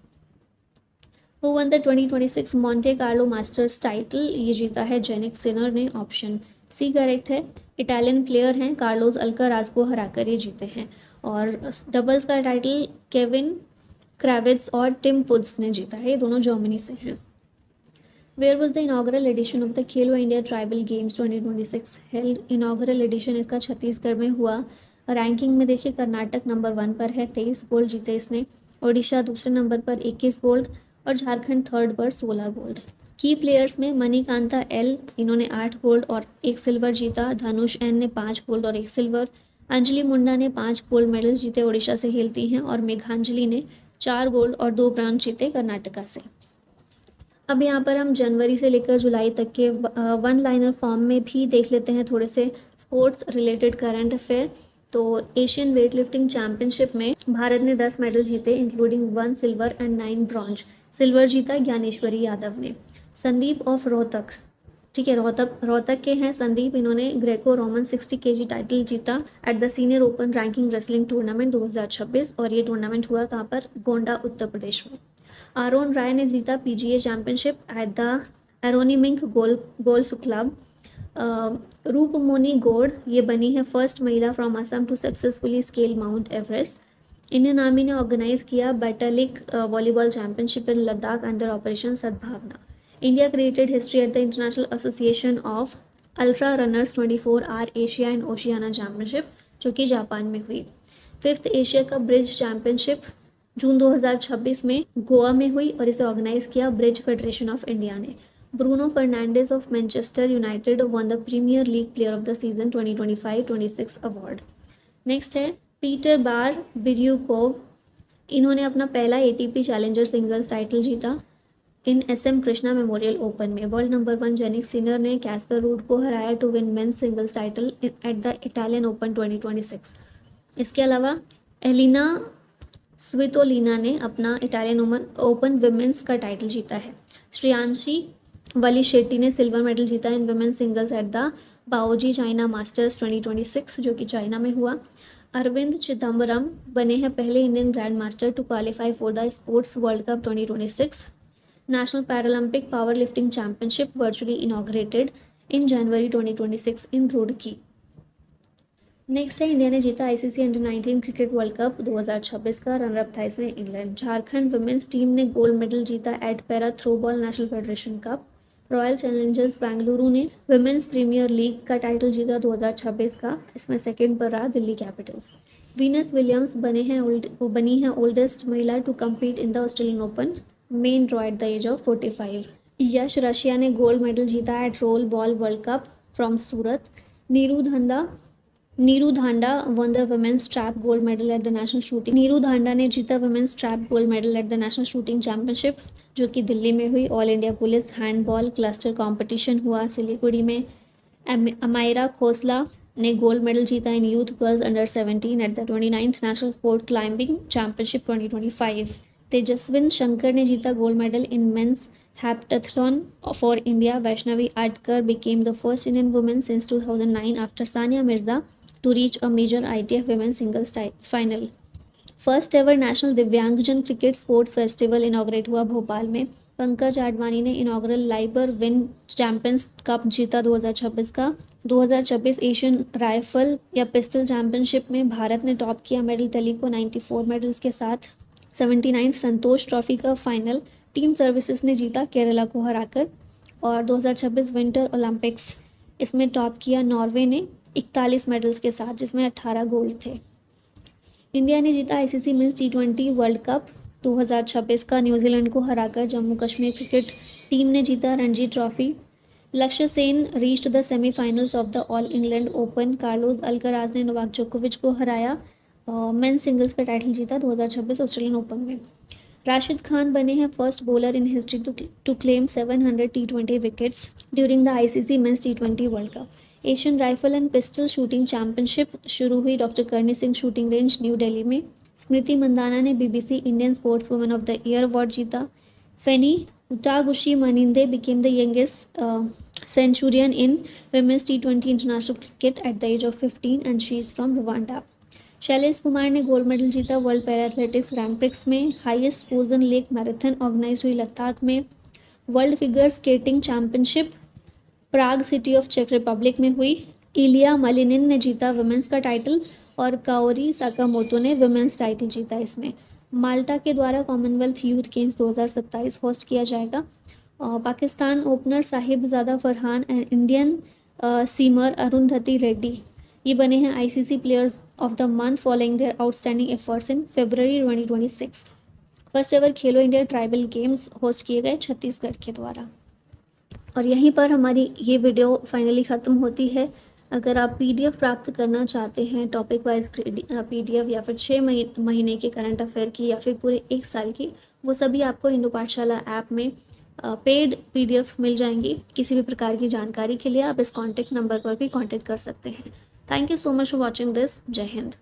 Who won the 2026 Monte Carlo masters title, ये जीता है जेनिक सिनर ने, ऑप्शन सी करेक्ट है। इटालियन प्लेयर हैं, कार्लोस अल्कराज को हराकर ये जीते हैं। और डबल्स का टाइटल केविन क्रेविट्स और टिम वुड्स ने जीता है, ये दोनों जर्मनी से हैं। Where was the inaugural edition of the Khelo India tribal games 2026 held? Inaugural edition इसका छत्तीसगढ़ में हुआ। रैंकिंग में देखिए कर्नाटक नंबर 1 पर है, 23 गोल्ड जीते इसने। ओडिशा दूसरे नंबर पर 21 गोल्ड और झारखंड थर्ड पर 16 गोल्ड। की प्लेयर्स में मणिकांता एल, इन्होंने 8 गोल्ड और 1 सिल्वर जीता। धनुष एन ने 5 गोल्ड और 1 सिल्वर। अंजलि मुंडा ने 5 गोल्ड मेडल्स जीते, ओडिशा से खेलती हैं। और मेघांजलि ने 4 गोल्ड और 2 ब्रॉन्ज जीते कर्नाटका से। अब यहाँ पर हम जनवरी से लेकर जुलाई तक के वन लाइनर फॉर्म में भी देख लेते हैं थोड़े से स्पोर्ट्स रिलेटेड करंट अफेयर। तो एशियन वेट लिफ्टिंग चैंपियनशिप में भारत ने 10 मेडल जीते, including 1 silver and 9 bronze. Silver जीता ज्ञानेश्वरी यादव ने। संदीप ऑफ रोहतक, ठीक है, रोहतक के हैं संदीप, इन्होंने ग्रेको रोमन 60 kg टाइटल जीता at the senior open ranking wrestling tournament 2026 और ये टूर्नामेंट हुआ कहाँ पर? गोंडा उत्तर प्रदेश में। आरोन राय ने जीता PGA championship at the Aronimink Golf Club. Rupmoni Gaur ये बनी है फर्स्ट महिला from Assam to successfully scale Mount Everest. Indian Army ने ऑर्गेनाइज किया Batalik volleyball championship in Ladakh under operation Sadbhavana. India created history at the International Association of Ultra Runners 24 hour Asia and Oceania championship जो कि Japan में हुई। 5th Asia Cup Bridge Championship जून 2026 में गोवा में हुई और इसे ऑर्गेनाइज किया ब्रिज फेडरेशन ऑफ इंडिया ने। Bruno Fernandes of Manchester United won the premier league player of the season 2025-26 award. Next है पीटर बार बिर्यूकोव, इन्होंने अपना पहला ATP चैलेंजर सिंगल्स टाइटल जीता in SM Krishna memorial open में। World number 1 Jannik Sinner ने Casper Ruud को हराया to win men's singles title at the Italian open 2026। इसके अलावा एलिना स्वितोलिना ने अपना इटालियन ओपन विमेंस का टाइटल जीता है। श्रेयांशी वली शेट्टी ने सिल्वर मेडल जीता in women's singles at the Baoji China Masters 2026 जो कि चाइना में हुआ। अरविंद चिदम्बरम बने हैं पहले Indian grand master to qualify for the sports world cup 2026। National Paralympic power lifting championship virtually inaugurated in जनवरी 2026 इन रुड़की। नेक्स्ट है इंडिया ने जीता ICC under 19 cricket world cup 2026 का, रनरअप था इसमें इंग्लैंड। झारखंड वुमेन्स टीम ने गोल्ड मेडल जीता at para throwball national federation cup. Royal Challengers Bengaluru ने वुमेन्स प्रीमियर लीग का टाइटल जीता 2026 का, इसमें सेकंड पर रहा दिल्ली कैपिटल्स। वीनस विलियम्स बनी है ओल्डेस्ट महिला to compete in the Australian open, men's draw at the age of 45। Yash Rashiya ने गोल्ड मेडल जीता at roll ball world cup from Surat. Niru Dhanda won the women's trap gold medal at the national shooting. Niru Dhanda ने जीता women's trap gold medal at the national shooting championship जो कि दिल्ली में हुई। All India police handball cluster competition हुआ सिलीगुड़ी में। अमायरा खोसला ने gold medal जीता in youth girls under 17 at the 29th national sport climbing championship 2025। Tejaswin Shankar ने जीता gold medal in men's heptathlon for India. Vaishnavi Adkar became the first Indian woman since 2009 after Sania Mirza to reach a major ITF women's singles final. First ever national दिव्यांगजन cricket sports festival inaugurate हुआ भोपाल में। पंकज आडवाणी ने inaugural Liber win champions cup जीता 2026 का। 2026 Asian rifle या pistol championship में भारत ने top किया मेडल टैली को 94 मेडल्स के साथ। 79 संतोष ट्रॉफी का फाइनल टीम सर्विसेज ने जीता केरला को हराकर। और 2026 विंटर ओलंपिक्स इसमें टॉप किया नॉर्वे ने 41 मेडल्स के साथ, जिसमें 18 गोल्ड थे। इंडिया ने जीता ICC men's T20 world cup 2026 का, न्यूजीलैंड को हराकर। जम्मू कश्मीर क्रिकेट टीम ने जीता रणजी ट्रॉफी। लक्ष्य Sen reached the semifinals of the all England open. Carlos Alcaraz ने नोवाक जोकोविच को हराया। मेन सिंगल्स का टाइटल जीता 2026 ऑस्ट्रेलियन ओपन में। राशिद खान बने हैं first bowler in history to claim 700 T20 wickets during the ICC men's T20 world cup. Asian rifle and pistol shooting championship शुरू हुई doctor Karni Singh shooting range New Delhi में। स्मृति मंदाना ने BBC Indian sports women of the year award जीता। Fanny Utagushimaninde became the youngest centurion in women's T20 international cricket at the age of 15 and she is from Rwanda. Shailesh Kumar ने gold medal जीता world para athletics grand prix में। Highest frozen lake marathon organise हुई लद्दाख में। World figure skating championship Prague city of चेक Republic में हुई। इलिया मलिनिन ने जीता वुमेंस का टाइटल और काओरी साकामोतो ने वुमेंस टाइटल जीता। इसमें माल्टा के द्वारा कॉमनवेल्थ यूथ गेम्स 2027 होस्ट किया जाएगा। Pakistan opener Sahibzada Farhan and Indian seamer Arundhati Reddy ये बने हैं ICC players of the month following their outstanding efforts in February 2026। First ever Khelo India tribal games host किए गए छत्तीसगढ़ के द्वारा। और यहीं पर हमारी ये वीडियो फाइनली ख़त्म होती है। अगर आप PDF प्राप्त करना चाहते हैं टॉपिक वाइज PDF या फिर 6 महीने के करंट अफेयर की या फिर पूरे 1 साल की, वो सभी आपको हिंदू पाठशाला ऐप में पेड PDFs मिल जाएंगी। किसी भी प्रकार की जानकारी के लिए आप इस कॉन्टैक्ट नंबर पर भी कॉन्टैक्ट कर सकते हैं। Thank you so much for watching this. जय हिंद।